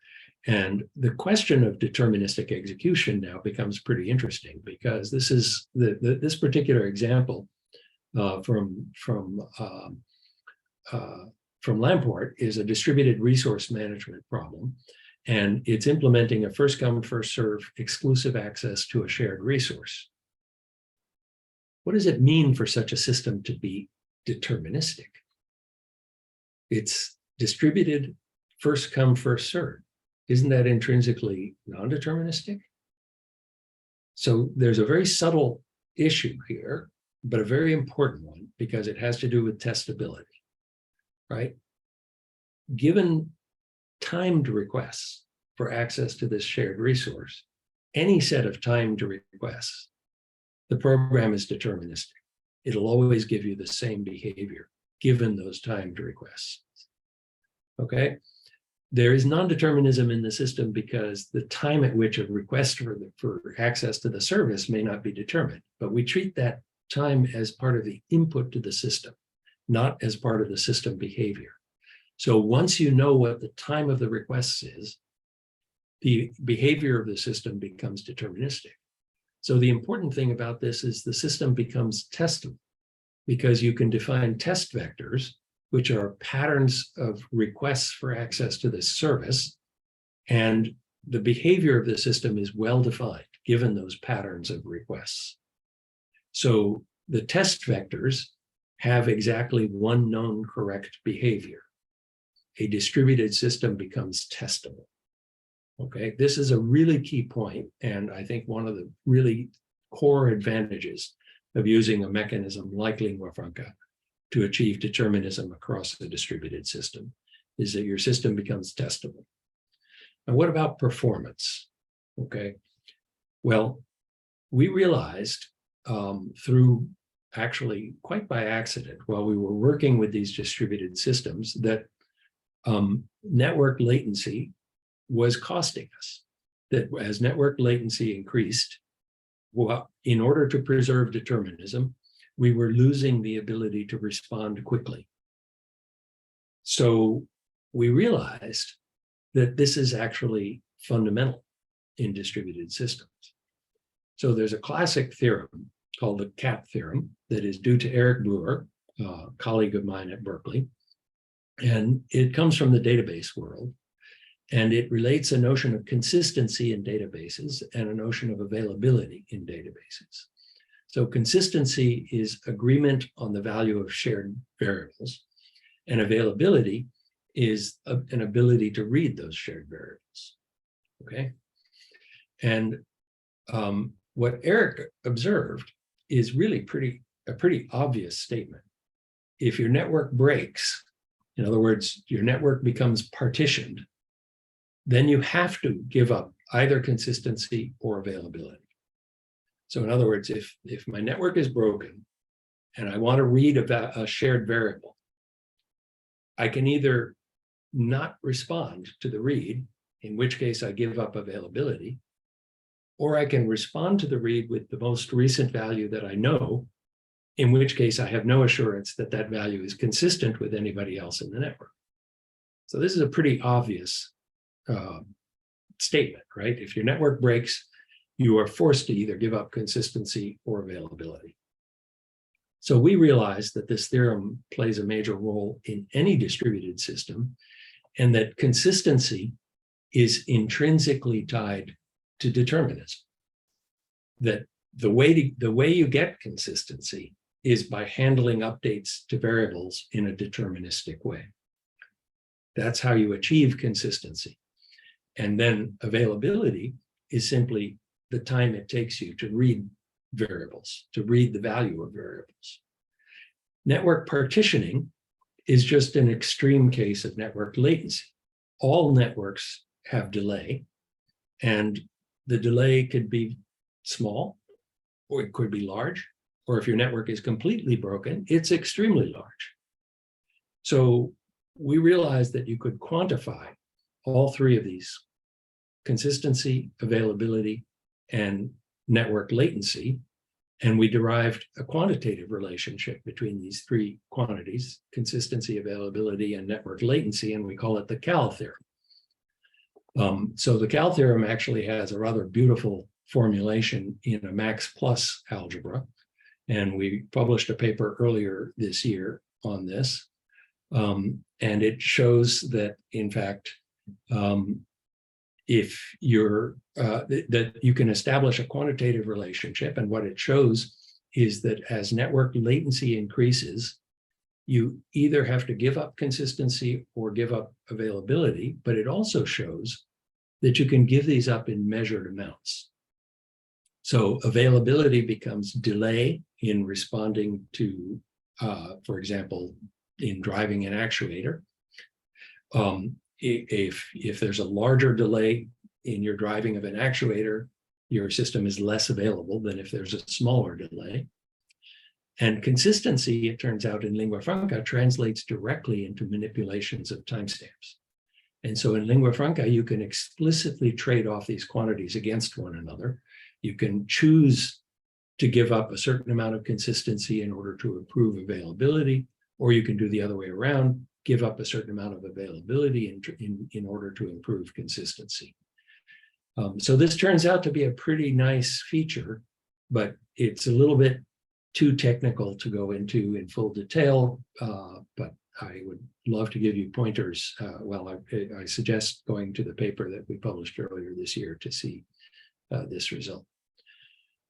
And the question of deterministic execution now becomes pretty interesting, because this is this particular example from Lamport is a distributed resource management problem, and it's implementing a first come, first serve exclusive access to a shared resource. What does it mean for such a system to be deterministic? It's distributed first come, first serve. Isn't that intrinsically non-deterministic? So there's a very subtle issue here, but a very important one, because it has to do with testability, right? Given timed requests for access to this shared resource, any set of timed requests, the program is deterministic. It'll always give you the same behavior given those timed requests, okay? There is non-determinism in the system because the time at which a request for access to the service may not be determined, but we treat that time as part of the input to the system, not as part of the system behavior. So once you know what the time of the requests is, the behavior of the system becomes deterministic. So the important thing about this is the system becomes testable, because you can define test vectors, which are patterns of requests for access to this service, and the behavior of the system is well defined given those patterns of requests. So the test vectors have exactly one known correct behavior. A distributed system becomes testable. Okay, this is a really key point, and I think one of the really core advantages of using a mechanism like lingua franca to achieve determinism across a distributed system is that your system becomes testable. Now, what about performance? Okay, well, we realized through actually quite by accident while we were working with these distributed systems that network latency was costing us, that as network latency increased, well, in order to preserve determinism, we were losing the ability to respond quickly. So we realized that this is actually fundamental in distributed systems. So there's a classic theorem called the CAP theorem that is due to Eric Brewer, a colleague of mine at Berkeley. And it comes from the database world. And it relates a notion of consistency in databases and a notion of availability in databases. So consistency is agreement on the value of shared variables, and availability is an ability to read those shared variables, okay? And what Eric observed is really a pretty obvious statement. If your network breaks, in other words, your network becomes partitioned, then you have to give up either consistency or availability. So in other words, if my network is broken and I want to read a shared variable, I can either not respond to the read, in which case I give up availability, or I can respond to the read with the most recent value that I know, in which case I have no assurance that that value is consistent with anybody else in the network. So this is a pretty obvious statement, right? If your network breaks, you are forced to either give up consistency or availability. So we realized that this theorem plays a major role in any distributed system, and that consistency is intrinsically tied to determinism. That the way you get consistency is by handling updates to variables in a deterministic way. That's how you achieve consistency. And then availability is simply the time it takes you to read variables, to read the value of variables. Network partitioning is just an extreme case of network latency. All networks have delay, and the delay could be small, or it could be large, or if your network is completely broken, it's extremely large. So we realized that you could quantify all three of these: consistency, availability, and network latency. And we derived a quantitative relationship between these three quantities: consistency, availability, and network latency, and we call it the Cal theorem. So the Cal theorem actually has a rather beautiful formulation in a max plus algebra, and we published a paper earlier this year on this. And it shows that, in fact, if you're that you can establish a quantitative relationship, and what it shows is that as network latency increases, you either have to give up consistency or give up availability, but it also shows that you can give these up in measured amounts. So availability becomes delay in responding to, for example, in driving an actuator. If there's a larger delay in your driving of an actuator, your system is less available than if there's a smaller delay. And consistency, it turns out, in lingua franca translates directly into manipulations of timestamps. And so in lingua franca, you can explicitly trade off these quantities against one another. You can choose to give up a certain amount of consistency in order to improve availability, or you can do the other way around, give up a certain amount of availability in order to improve consistency. So this turns out to be a pretty nice feature, but it's a little bit too technical to go into in full detail, but I would love to give you pointers. I suggest going to the paper that we published earlier this year to see this result.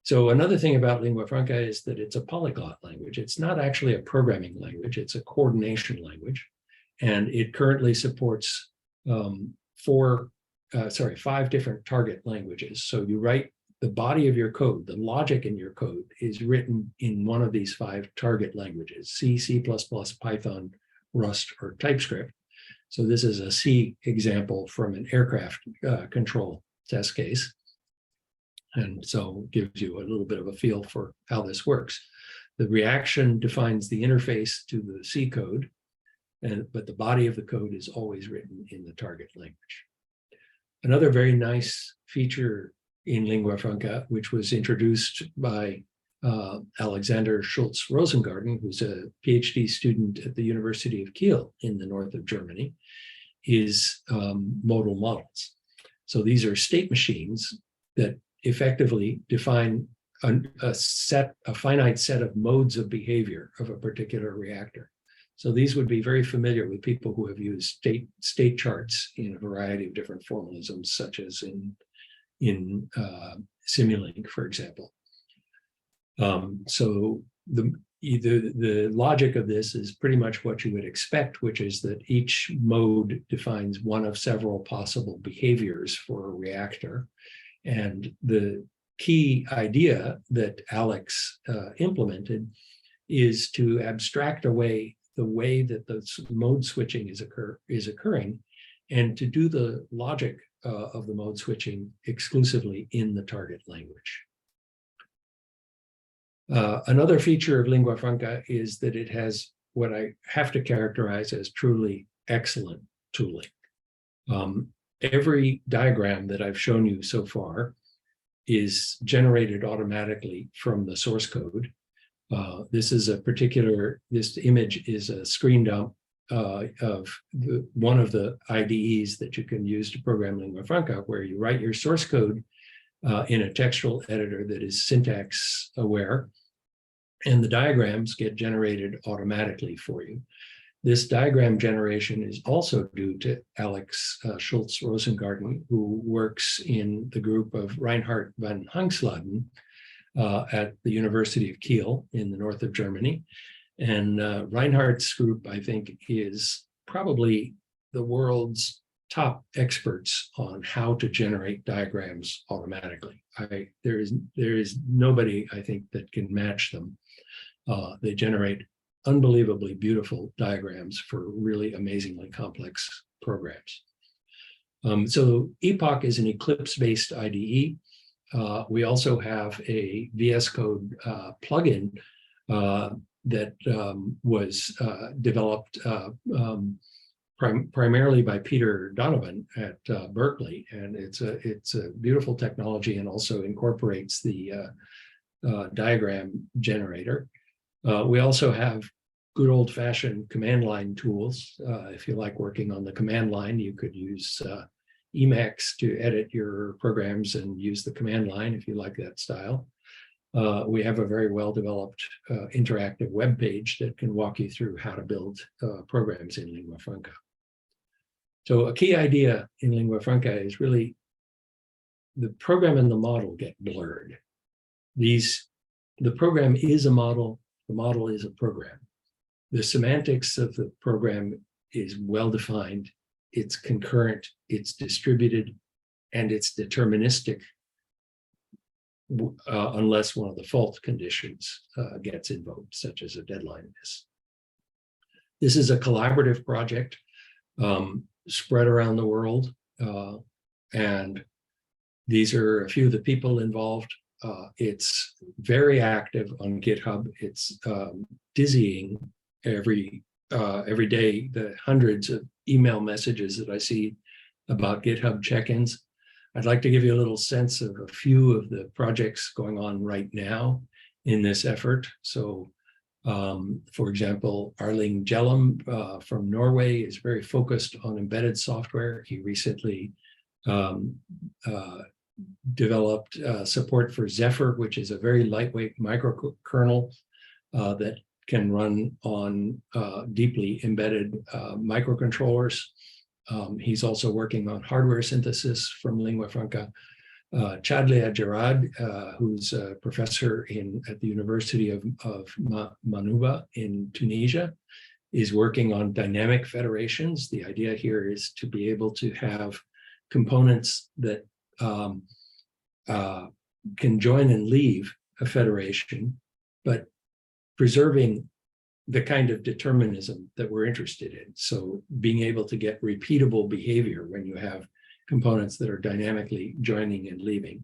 So another thing about lingua franca is that it's a polyglot language. It's not actually a programming language, it's a coordination language. And it currently supports 5 different target languages. So you write the body of your code, the logic in your code is written in one of these 5 target languages: C, C++, Python, Rust, or TypeScript. So this is a C example from an aircraft control test case. And so gives you a little bit of a feel for how this works. The reaction defines the interface to the C code, but the body of the code is always written in the target language. Another very nice feature in lingua franca, which was introduced by Alexander Schultz-Rosengarten, who's a PhD student at the University of Kiel in the north of Germany, is modal models. So these are state machines that effectively define a finite set of modes of behavior of a particular reactor. So these would be very familiar with people who have used state charts in a variety of different formalisms, such as in Simulink, for example. So the logic of this is pretty much what you would expect, which is that each mode defines one of several possible behaviors for a reactor. And the key idea that Alex implemented is to abstract away the way that the mode switching is occurring, and to do the logic of the mode switching exclusively in the target language. Another feature of lingua franca is that it has what I have to characterize as truly excellent tooling. Every diagram that I've shown you so far is generated automatically from the source code. This image is a screen dump of one of the IDEs that you can use to program lingua franca, where you write your source code in a textual editor that is syntax aware, and the diagrams get generated automatically for you. This diagram generation is also due to Alex Schultz-Rosengarten, who works in the group of Reinhard van Hangsladen at the University of Kiel in the north of Germany. And Reinhardt's group, I think, is probably the world's top experts on how to generate diagrams automatically. There is nobody, I think, that can match them. They generate unbelievably beautiful diagrams for really amazingly complex programs. So Epoch is an Eclipse-based IDE. We also have a VS Code plugin that was developed primarily by Peter Donovan at Berkeley, and it's a beautiful technology and also incorporates the diagram generator. We also have good old-fashioned command line tools. If you like working on the command line, you could use Emacs to edit your programs and use the command line if you like that style. We have a very well-developed interactive web page that can walk you through how to build programs in lingua franca. So a key idea in lingua franca is really the program and the model get blurred. The program is a model, the model is a program. The semantics of the program is well-defined, it's concurrent, it's distributed, and it's deterministic, unless one of the fault conditions gets invoked, such as a deadline is. This is a collaborative project spread around the world, and these are a few of the people involved. It's very active on GitHub. It's dizzying every day, the hundreds of email messages that I see about GitHub check-ins. I'd like to give you a little sense of a few of the projects going on right now in this effort. So, for example, Arling Gjellum from Norway is very focused on embedded software. He recently developed support for Zephyr, which is a very lightweight microkernel that can run on deeply embedded microcontrollers. He's also working on hardware synthesis from lingua franca. Chadlia Gerard, who's a professor at the University of Manouba in Tunisia, is working on dynamic federations. The idea here is to be able to have components that can join and leave a federation, but preserving the kind of determinism that we're interested in. So being able to get repeatable behavior when you have components that are dynamically joining and leaving.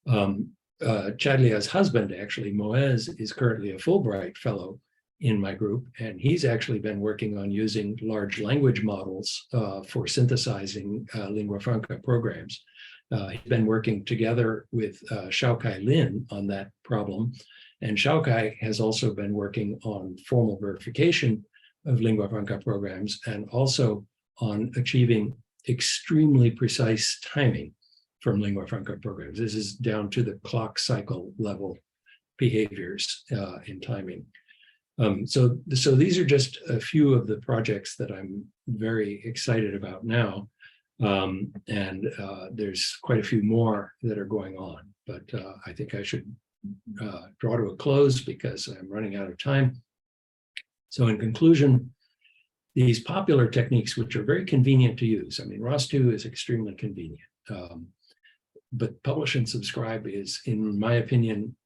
Chadlia's husband, actually, Moez, is currently a Fulbright fellow in my group, and he's actually been working on using large language models for synthesizing lingua franca programs. He's been working together with Xiaokai Lin on that problem. And Xiaokai has also been working on formal verification of lingua franca programs and also on achieving extremely precise timing from lingua franca programs. This is down to the clock cycle level behaviors in timing. So these are just a few of the projects that I'm very excited about now. And there's quite a few more that are going on, but I think I should draw to a close because I'm running out of time. So in conclusion, these popular techniques, which are very convenient to use. I mean, ROS2 is extremely convenient, but publish and subscribe is, in my opinion,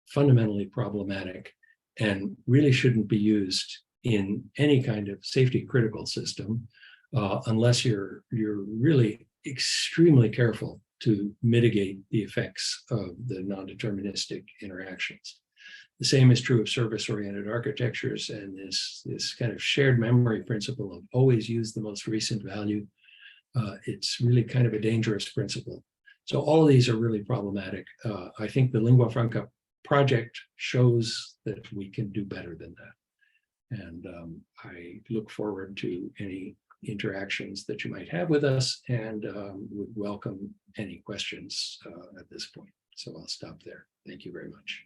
fundamentally problematic and really shouldn't be used in any kind of safety critical system unless you're really extremely careful to mitigate the effects of the non-deterministic interactions. The same is true of service-oriented architectures, and this kind of shared memory principle of always use the most recent value. It's really kind of a dangerous principle. So all of these are really problematic. I think the lingua franca project shows that we can do better than that. And I look forward to any interactions that you might have with us, and would welcome any questions at this point. So I'll stop there. Thank you very much.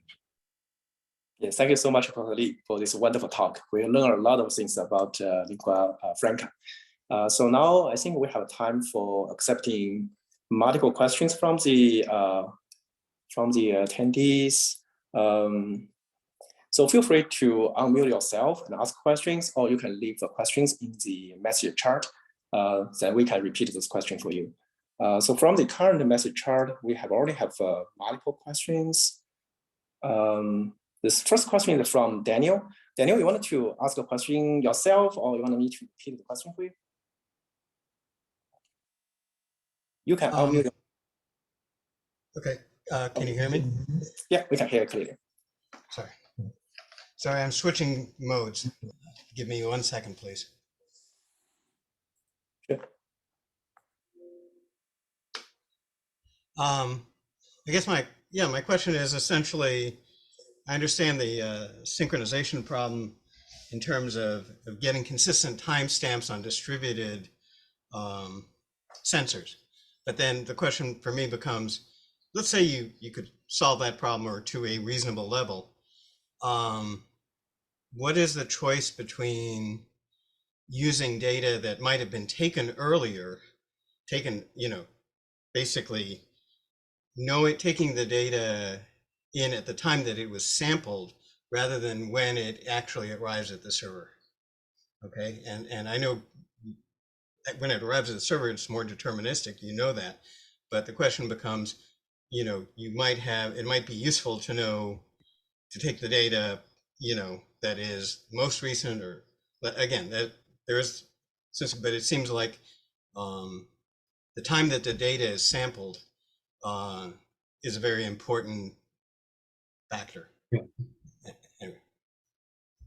Yes, thank you so much, Prof. Lee, for this wonderful talk. We learned a lot of things about lingua franca. So now I think we have time for accepting multiple questions from the attendees. So feel free to unmute yourself and ask questions, or you can leave the questions in the message chart. Then we can repeat this question for you. So from the current message chart, we already have multiple questions. This first question is from Daniel. Daniel, you wanted to ask a question yourself, or you want me to repeat the question for you? You can unmute. Okay, can you hear me? Yeah, we can hear you clearly. Sorry, I'm switching modes. Give me 1 second, please. Sure. I guess my question is essentially, I understand the synchronization problem in terms of getting consistent timestamps on distributed sensors. But then the question for me becomes, let's say you could solve that problem or to a reasonable level. What is the choice between using data that might have been taken earlier, basically taking the data in at the time that it was sampled rather than when it actually arrives at the server? Okay, and I know when it arrives at the server, it's more deterministic, you know that, but the question becomes, it might be useful to know, to take the data, that is most recent, or again, that there's, but it seems like the time that the data is sampled is a very important factor. Yeah. Anyway.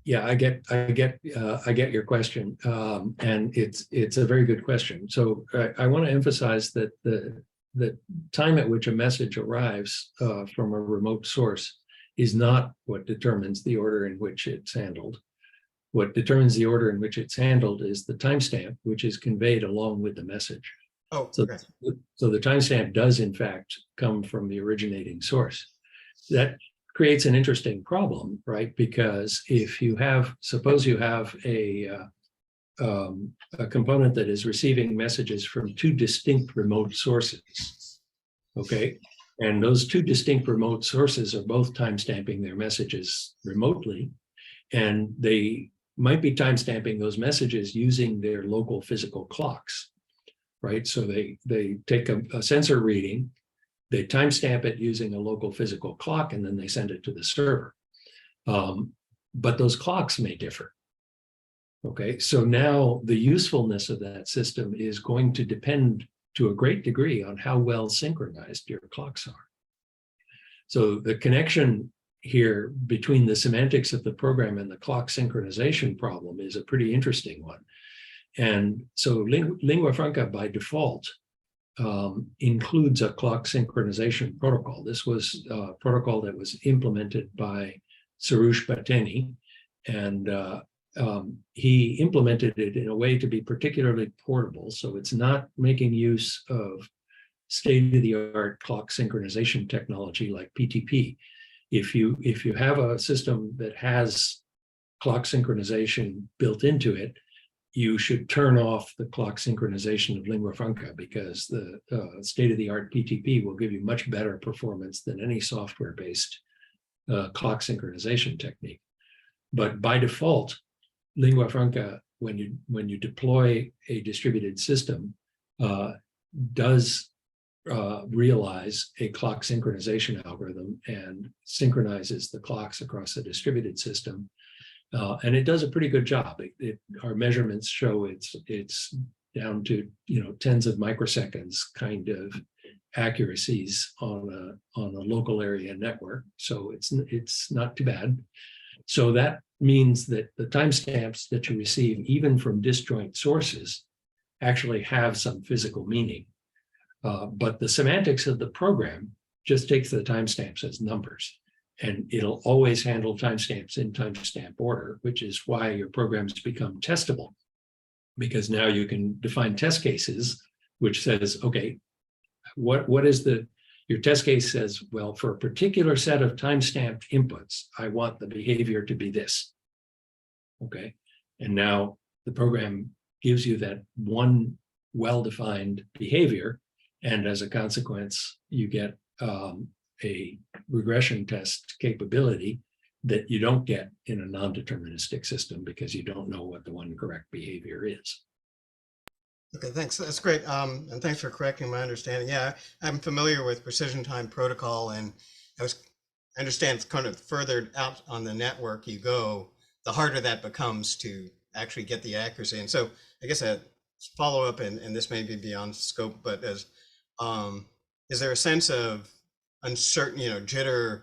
Yeah, I get your question, and it's a very good question. So I want to emphasize that the time at which a message arrives from a remote source is not what determines the order in which it's handled. What determines the order in which it's handled is the timestamp, which is conveyed along with the message. Oh, so, okay. So the timestamp does in fact come from originating source. That creates an interesting problem, right? Because if you suppose you have a component that is receiving messages from two distinct remote sources, okay? And those two distinct remote sources are both timestamping their messages remotely, and they might be timestamping those messages using their local physical clocks, right? So they take a sensor reading, they timestamp it using a local physical clock, and then they send it to the server. But those clocks may differ. Okay, so now the usefulness of that system is going to depend to a great degree on how well synchronized your clocks are. So the connection here between the semantics of the program and the clock synchronization problem is a pretty interesting one. And so lingua franca by default includes a clock synchronization protocol. This was a protocol that was implemented by Soroush Bateni, and he implemented it in a way to be particularly portable. So it's not making use of state-of-the-art clock synchronization technology like PTP. If you have a system that has clock synchronization built into it, you should turn off the clock synchronization of lingua franca, because the state-of-the-art PTP will give you much better performance than any software-based clock synchronization technique. But by default, lingua franca, when you deploy a distributed system, does realize a clock synchronization algorithm and synchronizes the clocks across a distributed system. And it does a pretty good job. Our measurements show it's down to tens of microseconds kind of accuracies on a local area network. So it's not too bad. So that means that the timestamps that you receive, even from disjoint sources, actually have some physical meaning. But the semantics of the program just takes the timestamps as numbers. And it'll always handle timestamps in timestamp order, which is why your programs become testable. Because now you can define test cases, which says, okay, what is Your test case says, well, for a particular set of time-stamped inputs, I want the behavior to be this. Okay. And now the program gives you that one well-defined behavior. And as a consequence, you get a regression test capability that you don't get in a non-deterministic system because you don't know what the one correct behavior is. Okay, thanks. That's great. And thanks for correcting my understanding. Yeah, I'm familiar with precision time protocol, and I understand it's kind of further out on the network you go, the harder that becomes to actually get the accuracy. And so I guess a follow up, and this may be beyond scope, but as is there a sense of uncertain, jitter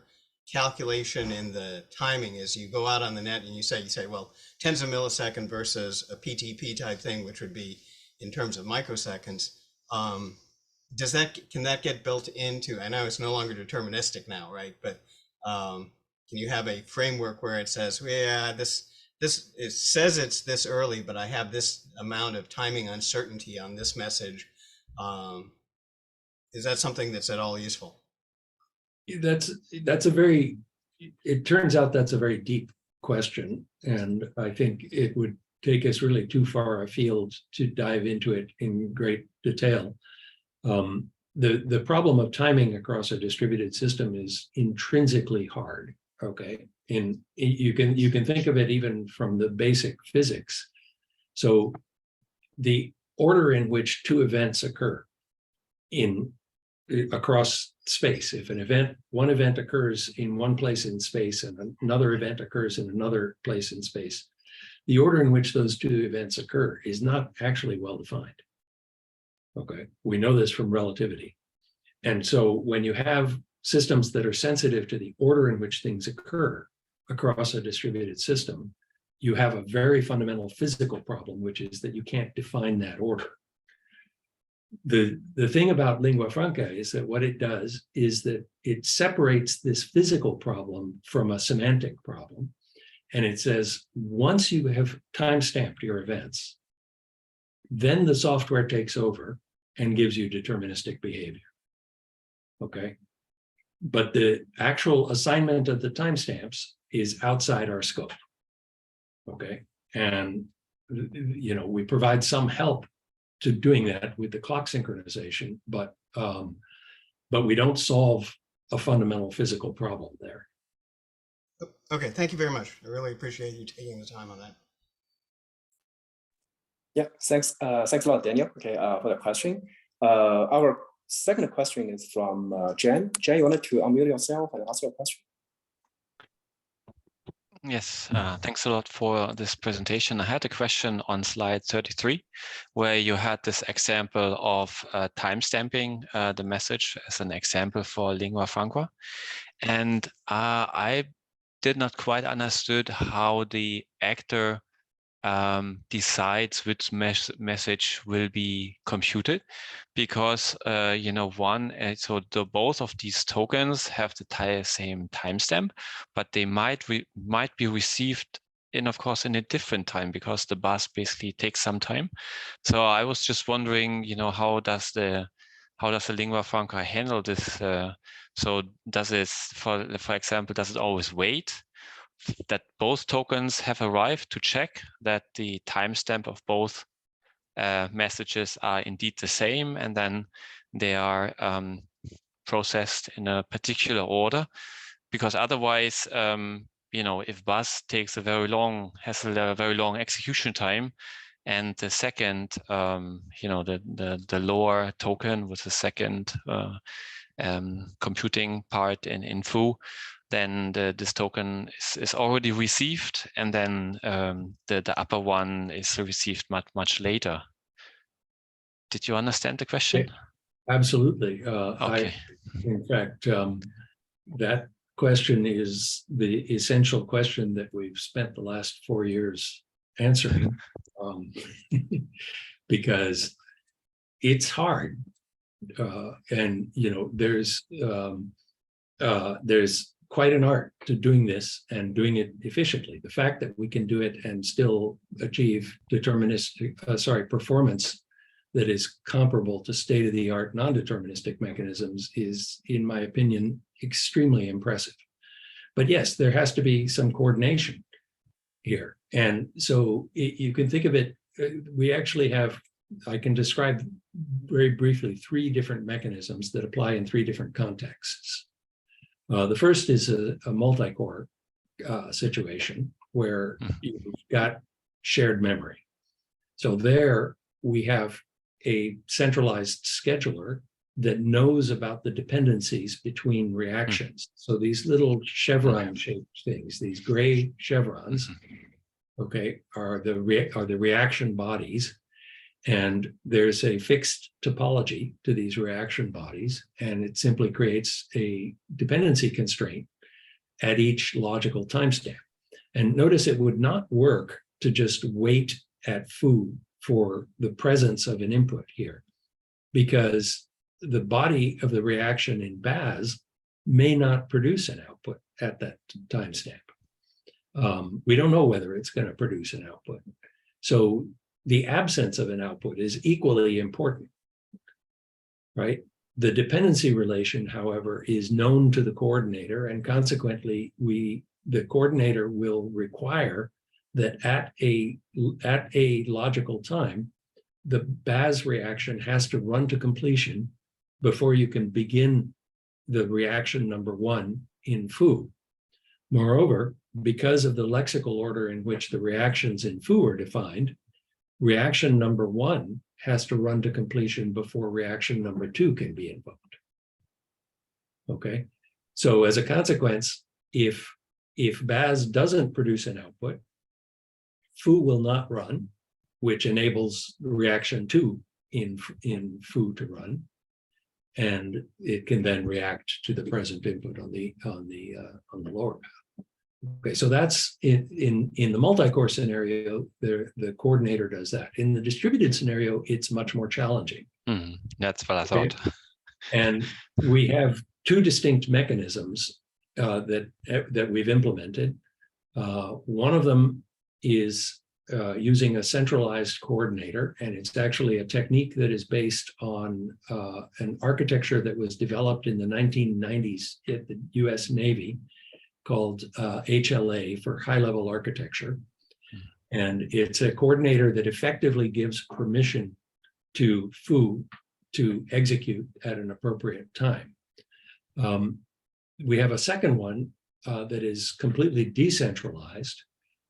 calculation in the timing as you go out on the net and you say, well, tens of milliseconds versus a PTP type thing, which would be in terms of microseconds. Can that get built into, I know it's no longer deterministic now, right? But can you have a framework where it says, well, yeah, it says it's this early, but I have this amount of timing uncertainty on this message. Is that something that's at all useful? That's a very, it turns out that's a very deep question. And I think it would take us really too far afield to dive into it in great detail. The problem of timing across a distributed system is intrinsically hard. Okay, and you can think of it even from the basic physics. So the order in which two events occur across space, if one event occurs in one place in space and another event occurs in another place in space, the order in which those two events occur is not actually well defined. Okay, we know this from relativity. And so when you have systems that are sensitive to the order in which things occur across a distributed system, you have a very fundamental physical problem, which is that you can't define that order. The thing about lingua franca is that what it does is that it separates this physical problem from a semantic problem. And it says, once you have time-stamped your events, then the software takes over and gives you deterministic behavior. Okay. But the actual assignment of the timestamps is outside our scope. Okay. And, we provide some help to doing that with the clock synchronization, but we don't solve a fundamental physical problem there. Okay, thank you very much. I really appreciate you taking the time on that. Yeah, thanks a lot, Daniel. Okay, for the question. Our second question is from Jen. Jen, you wanted to unmute yourself and ask your question? Yes, thanks a lot for this presentation. I had a question on slide 33, where you had this example of timestamping the message as an example for lingua franca. And I did not quite understood how the actor decides which message will be computed, because both of these tokens have the same timestamp, but they might be received in a different time, because the bus basically takes some time. So I was just wondering, how does the lingua franca handle this? So does it, for example, does it always wait that both tokens have arrived to check that the timestamp of both messages are indeed the same, and then they are processed in a particular order? Because otherwise, if bus has a very long execution time, and the second, the lower token with the second computing part in foo, then this token is already received, and then the upper one is received much later. Did you understand the question? Absolutely. Okay. In fact, that question is the essential question that we've spent the last 4 years answering, because it's hard, and there's quite an art to doing this and doing it efficiently. The fact that we can do it and still achieve performance that is comparable to state-of-the-art non-deterministic mechanisms is, in my opinion, extremely impressive. But yes, there has to be some coordination here. And so you can think of it, we actually have, I can describe very briefly 3 different mechanisms that apply in 3 different contexts. The first is a multi-core situation where you've got shared memory. So there we have a centralized scheduler that knows about the dependencies between reactions. So these little chevron-shaped things, these gray chevrons, okay, are the reaction bodies. And there's a fixed topology to these reaction bodies, and it simply creates a dependency constraint at each logical timestamp. And notice it would not work to just wait at foo for the presence of an input here, because the body of the reaction in BAS may not produce an output at that timestamp. We don't know whether it's going to produce an output. So the absence of an output is equally important, right? The dependency relation, however, is known to the coordinator, and consequently, the coordinator will require that at a logical time, the BAS reaction has to run to completion before you can begin the reaction number 1 in foo. Moreover, because of the lexical order in which the reactions in foo are defined, reaction number 1 has to run to completion before reaction number 2 can be invoked. Okay, so as a consequence, if BAS doesn't produce an output, foo will not run, which enables reaction 2 in foo to run, and it can then react to the present input on the lower path. Okay, so that's in the multi-core scenario, the coordinator does that. In the distributed scenario, it's much more challenging. That's what I thought. And we have 2 distinct mechanisms that we've implemented. One of them is using a centralized coordinator, and it's actually a technique that is based on an architecture that was developed in the 1990s at the US Navy, called HLA for high-level architecture. And it's a coordinator that effectively gives permission to foo to execute at an appropriate time. We have a second one that is completely decentralized,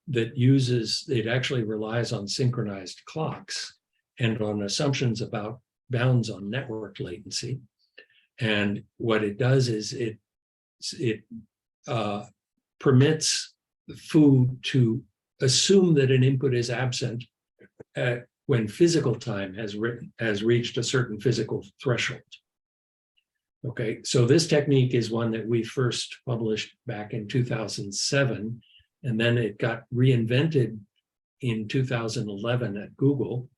that it actually relies on synchronized clocks and on assumptions about bounds on network latency. And what it does is it permits foo to assume that an input is absent when physical time has reached a certain physical threshold. Okay, so this technique is one that we first published back in 2007, and then it got reinvented in 2011 at Google,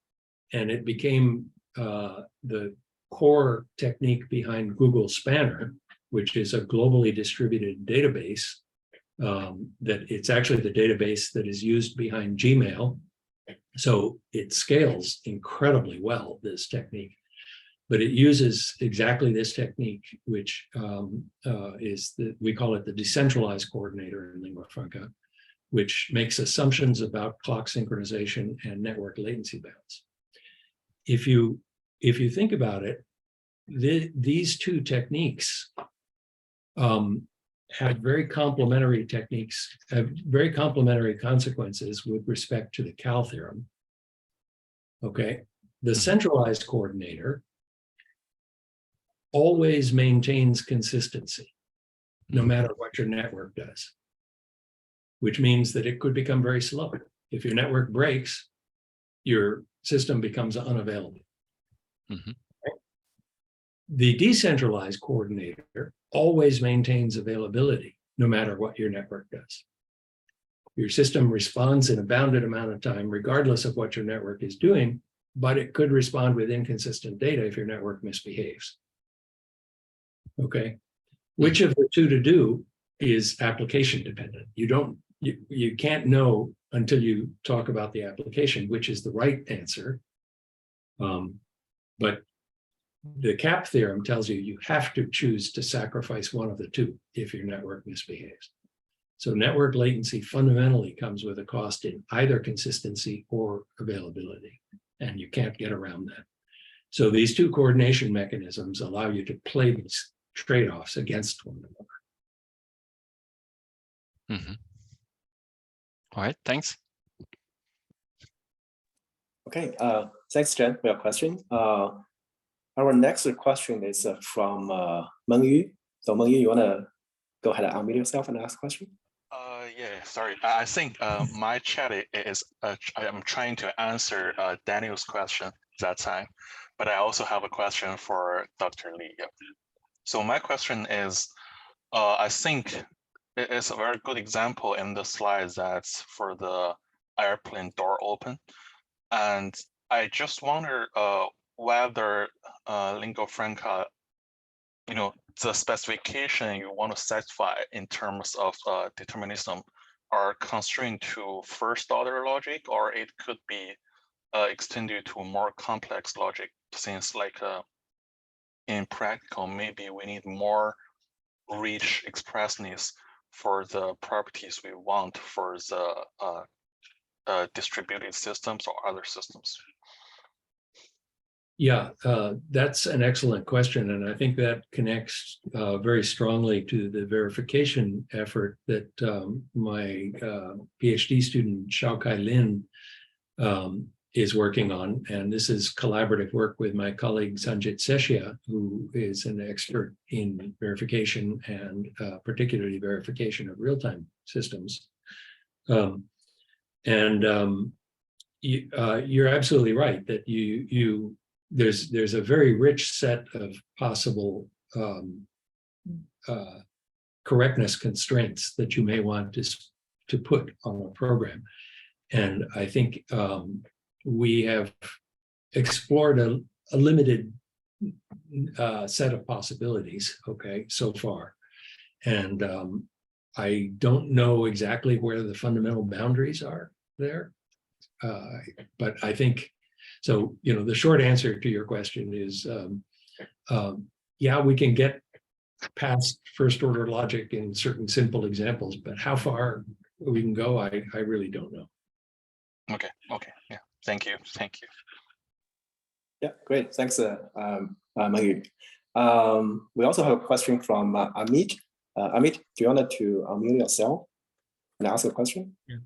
and it became the core technique behind Google Spanner, which is a globally distributed database. That it's actually the database that is used behind Gmail. So it scales incredibly well, this technique. But it uses exactly this technique, which we call it the decentralized coordinator in lingua franca, which makes assumptions about clock synchronization and network latency bounds. If you think about it, these 2 techniques have very complementary consequences with respect to the Cal theorem. Okay, the centralized coordinator always maintains consistency, no matter what your network does, which means that it could become very slow. If your network breaks, your system becomes unavailable. The decentralized coordinator always maintains availability, no matter what your network does. Your system responds in a bounded amount of time, regardless of what your network is doing, but it could respond with inconsistent data if your network misbehaves. Okay, which of the 2 to do is application dependent? You can't know until you talk about the application, which is the right answer. But the CAP theorem tells you you have to choose to sacrifice one of the two if your network misbehaves. So network latency fundamentally comes with a cost in either consistency or availability, and you can't get around that. So these two coordination mechanisms allow you to play these trade-offs against one another. Mm-hmm. All right, thanks. Okay, thanks, Jen, for your question. Our next question is from Mengyu. So Mengyu, you want to go ahead and unmute yourself and ask a question? Yeah, sorry. I think my chat is, I'm trying to answer Daniel's question that time, but I also have a question for Dr. Lee. Yeah. So my question is, I think it's a very good example in the slides that's for the airplane door open. And I just wonder whether lingua franca, the specification you want to satisfy in terms of determinism are constrained to first order logic, or it could be extended to more complex logic, since like in practical, maybe we need more rich expressness for the properties we want for the distributed systems or other systems. Yeah, that's an excellent question. And I think that connects very strongly to the verification effort that my PhD student, Xiaokai Lin, is working on. And this is collaborative work with my colleague, Sanjit Seshia, who is an expert in verification and particularly verification of real-time systems. You're absolutely right that there's a very rich set of possible correctness constraints that you may want to put on a program. And I think we have explored a limited set of possibilities, okay, so far. And I don't know exactly where the fundamental boundaries are there. But I think, so, the short answer to your question is, yeah, we can get past first order logic in certain simple examples, but how far we can go, I really don't know. Okay, yeah, thank you. Yeah, great, thanks, Mengyu. We also have a question from Amit. Amit, do you want to unmute yourself and ask a question? Yeah.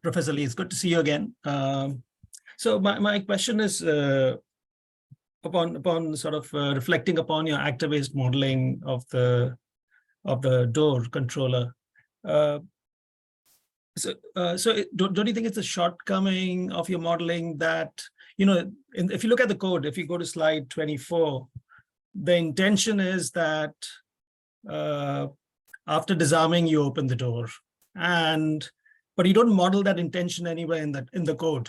Professor Lee, it's good to see you again. So my question is upon sort of reflecting upon your actor-based modeling of the door controller. So don't you think it's a shortcoming of your modeling that, if you look at the code, if you go to slide 24, the intention is that after disarming, you open the door, but you don't model that intention anywhere in the code.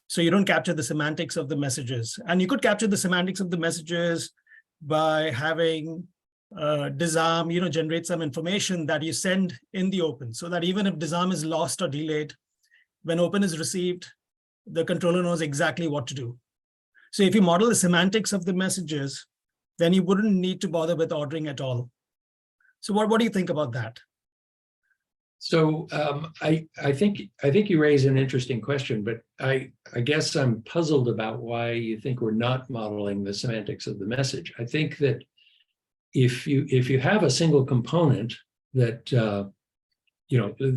So you don't capture the semantics of the messages. And you could capture the semantics of the messages by having disarm, generate some information that you send in the open, so that even if disarm is lost or delayed, when open is received, the controller knows exactly what to do. So if you model the semantics of the messages, then you wouldn't need to bother with ordering at all. So what do you think about that? So I think you raise an interesting question, but I guess I'm puzzled about why you think we're not modeling the semantics of the message. I think that if you have a single component that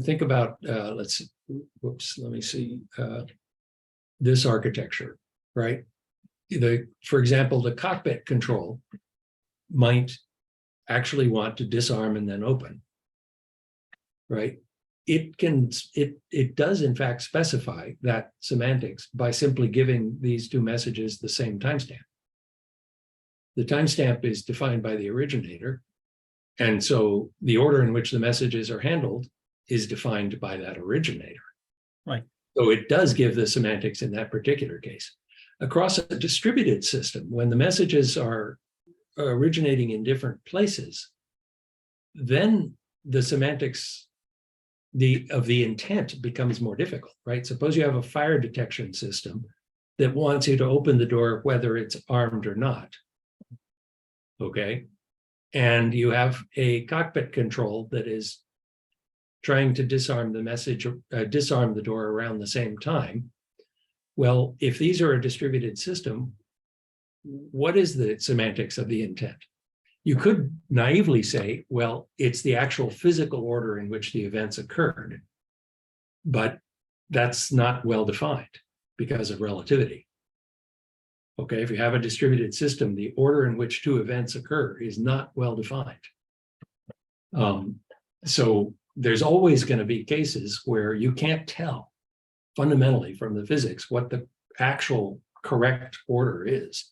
think about let me see this architecture, right? For example, the cockpit control might actually want to disarm and then open. Right? It does in fact specify that semantics by simply giving these two messages the same timestamp. The timestamp is defined by the originator, and so the order in which the messages are handled is defined by that originator. Right. So it does give the semantics in that particular case. Across a distributed system, when the messages are originating in different places, then the semantics of the intent becomes more difficult, right? Suppose you have a fire detection system that wants you to open the door whether it's armed or not. Okay. And you have a cockpit control that is trying to disarm the message, disarm the door around the same time. Well, if these are a distributed system, what is the semantics of the intent? You could naively say, well, it's the actual physical order in which the events occurred, but that's not well defined because of relativity. Okay, if you have a distributed system, the order in which two events occur is not well defined. So there's always going to be cases where you can't tell fundamentally from the physics what the actual correct order is.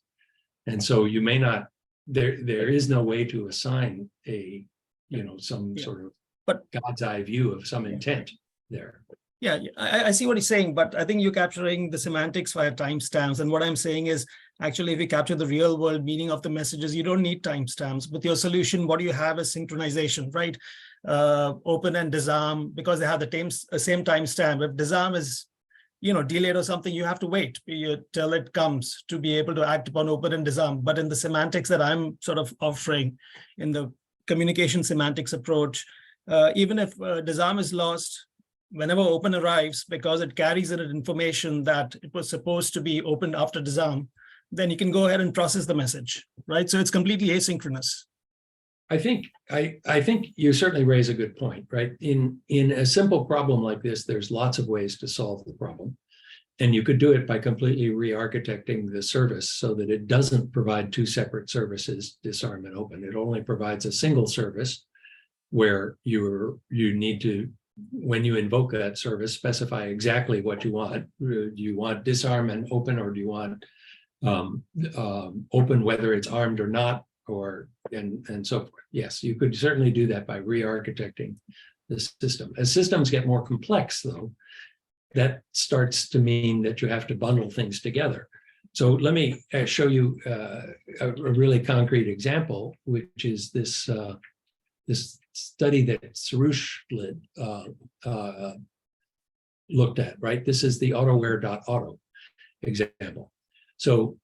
And so you may not, there is no way to assign a, some sort of God's eye view of some intent there. Yeah, I see what he's saying, but I think you're capturing the semantics via timestamps. And what I'm saying is, actually, if you capture the real world meaning of the messages, you don't need timestamps. With your solution, what you have is synchronization, right? Open and disarm, because they have the same timestamp. If disarm is, delayed or something, you have to wait till it comes to be able to act upon open and disarm. But in the semantics that I'm sort of offering in the communication semantics approach, even if disarm is lost, whenever open arrives, because it carries in it information that it was supposed to be opened after disarm, then you can go ahead and process the message, right? So it's completely asynchronous. I think you certainly raise a good point, right? In a simple problem like this, there's lots of ways to solve the problem. And you could do it by completely re-architecting the service so that it doesn't provide two separate services, disarm and open. It only provides a single service where you need to, when you invoke that service, specify exactly what you want. Do you want disarm and open, or do you want open whether it's armed or not, and so forth? Yes, you could certainly do that by re-architecting the system. As systems get more complex, though, that starts to mean that you have to bundle things together. So let me show you a really concrete example, which is this study that Sarush looked at, right? This is the AutoWare.auto example. So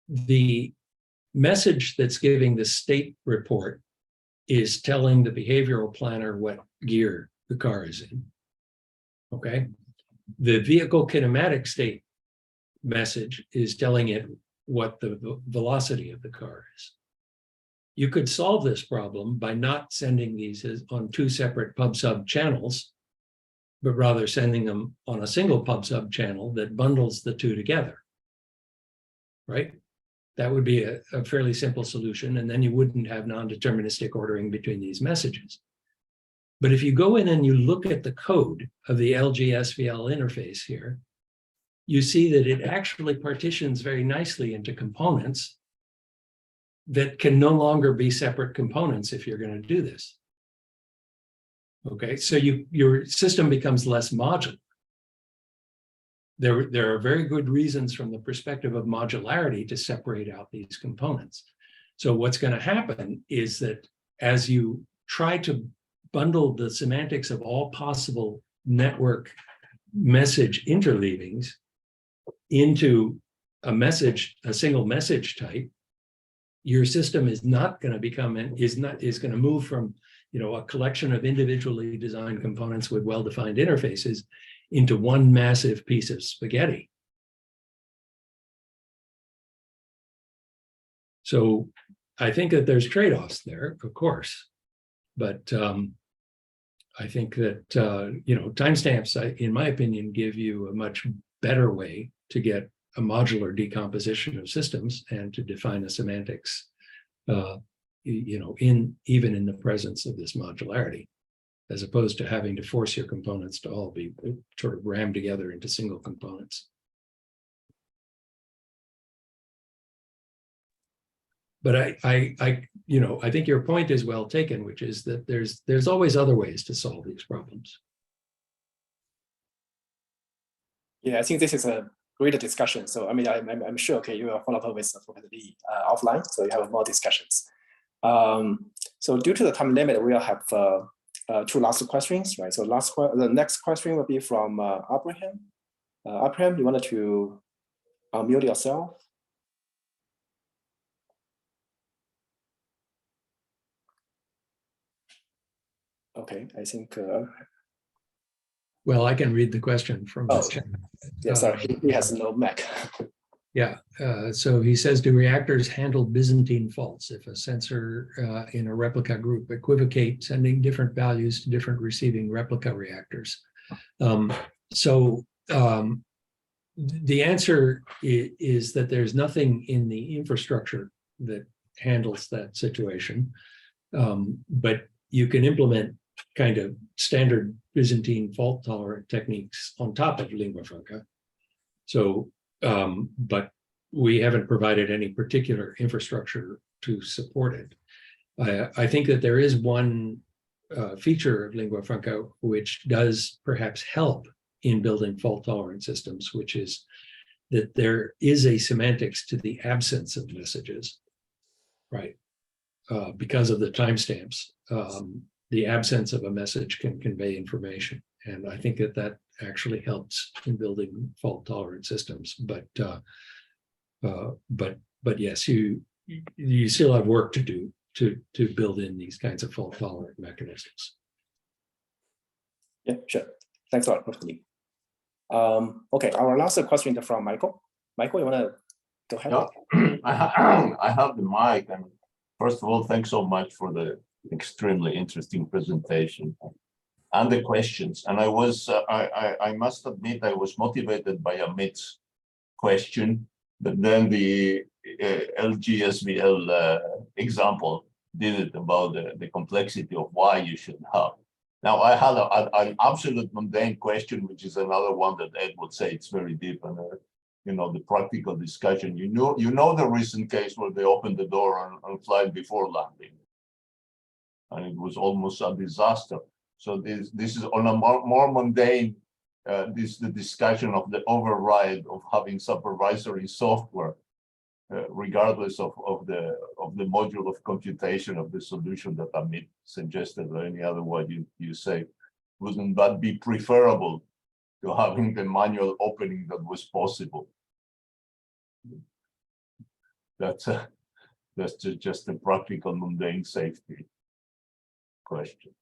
the message that's giving the state report is telling the behavioral planner what gear the car is in, okay? The vehicle kinematic state message is telling it what the velocity of the car is. You could solve this problem by not sending these on two separate pub/sub channels, but rather sending them on a single pub/sub channel that bundles the two together, right? That would be a fairly simple solution, and then you wouldn't have non-deterministic ordering between these messages. But if you go in and you look at the code of the LG-SVL interface here, you see that it actually partitions very nicely into components that can no longer be separate components if you're going to do this. Okay, so your system becomes less modular. There are very good reasons from the perspective of modularity to separate out these components. So what's going to happen is that as you try to bundle the semantics of all possible network message interleavings into a single message type, your system is not going to become is going to move from a collection of individually designed components with well-defined interfaces into one massive piece of spaghetti. So I think that there's trade-offs there, of course, but I think that timestamps, in my opinion, give you a much better way to get a modular decomposition of systems and to define the semantics, even in the presence of this modularity, as opposed to having to force your components to all be sort of rammed together into single components. But I think your point is well taken, which is that there's always other ways to solve these problems. Yeah, I think this is a great discussion. So I mean, I'm sure, okay, you will follow up with Professor Lee offline, so you have more discussions. So due to the time limit, we will have two last questions, right? So the next question will be from Abraham. Abraham, you wanted to unmute yourself? Okay, I think. Well, I can read the question from the Oh, chat. yeah, sorry, he has no Mac. Yeah, so he says, do reactors handle Byzantine faults if a sensor in a replica group equivocate, sending different values to different receiving replica reactors? The answer is that there's nothing in the infrastructure that handles that situation, but you can implement kind of standard Byzantine fault tolerant techniques on top of lingua franca. So, but we haven't provided any particular infrastructure to support it. I think that there is one feature of lingua franca which does perhaps help in building fault tolerant systems, which is that there is a semantics to the absence of messages, right? Because of the timestamps, the absence of a message can convey information. And I think that that actually helps in building fault tolerant systems. But yes, you still have work to do to build in these kinds of fault tolerant mechanisms. Yeah, sure. Thanks a lot, Prof. Lee. Okay, our last question is from Michael. Michael, you want to go ahead? Yeah. I have the mic, and first of all, thanks so much for the extremely interesting presentation and the questions. And I must admit, I was motivated by Amit's question, but then the LGSVL example did it about the complexity of why you should have. Now, I had an absolute mundane question, which is another one that Ed would say it's very deep, and you know, the practical discussion. You know the recent case where they opened the door on flight before landing, and it was almost a disaster. So this is on a more mundane. This is the discussion of the override of having supervisory software, regardless of the module of computation of the solution that Amit suggested, or any other word you say. Wouldn't that be preferable to having the manual opening that was possible? That's just a practical, mundane safety question.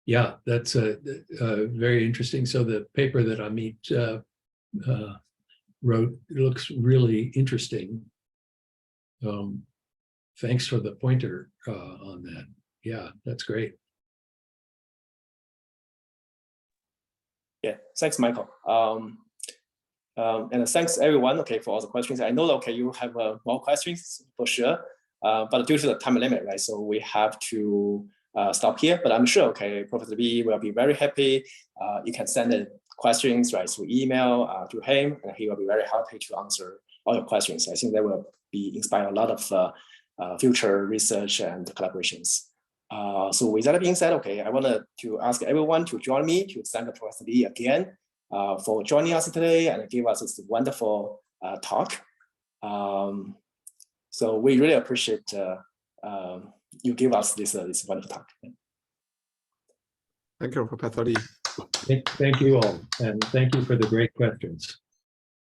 Yeah, that's very interesting. So the paper that Amit wrote looks really interesting. Thanks for the pointer on that. Yeah, that's great. Yeah, thanks, Michael. And thanks everyone, okay, for all the questions. I know, okay, you have more questions for sure, but due to the time limit, right? So we have to stop here. But I'm sure, okay, Professor B will be very happy. You can send the questions, right, through email to him, and he will be very happy to answer all your questions. I think that will inspire a lot of future research and collaborations. So with that being said, okay, I wanted to ask everyone to join me to thank Professor Lee again for joining us today and give us this wonderful talk. So we really appreciate you give us this wonderful talk. Thank you, Professor Lee. Thank you all, and thank you for the great questions.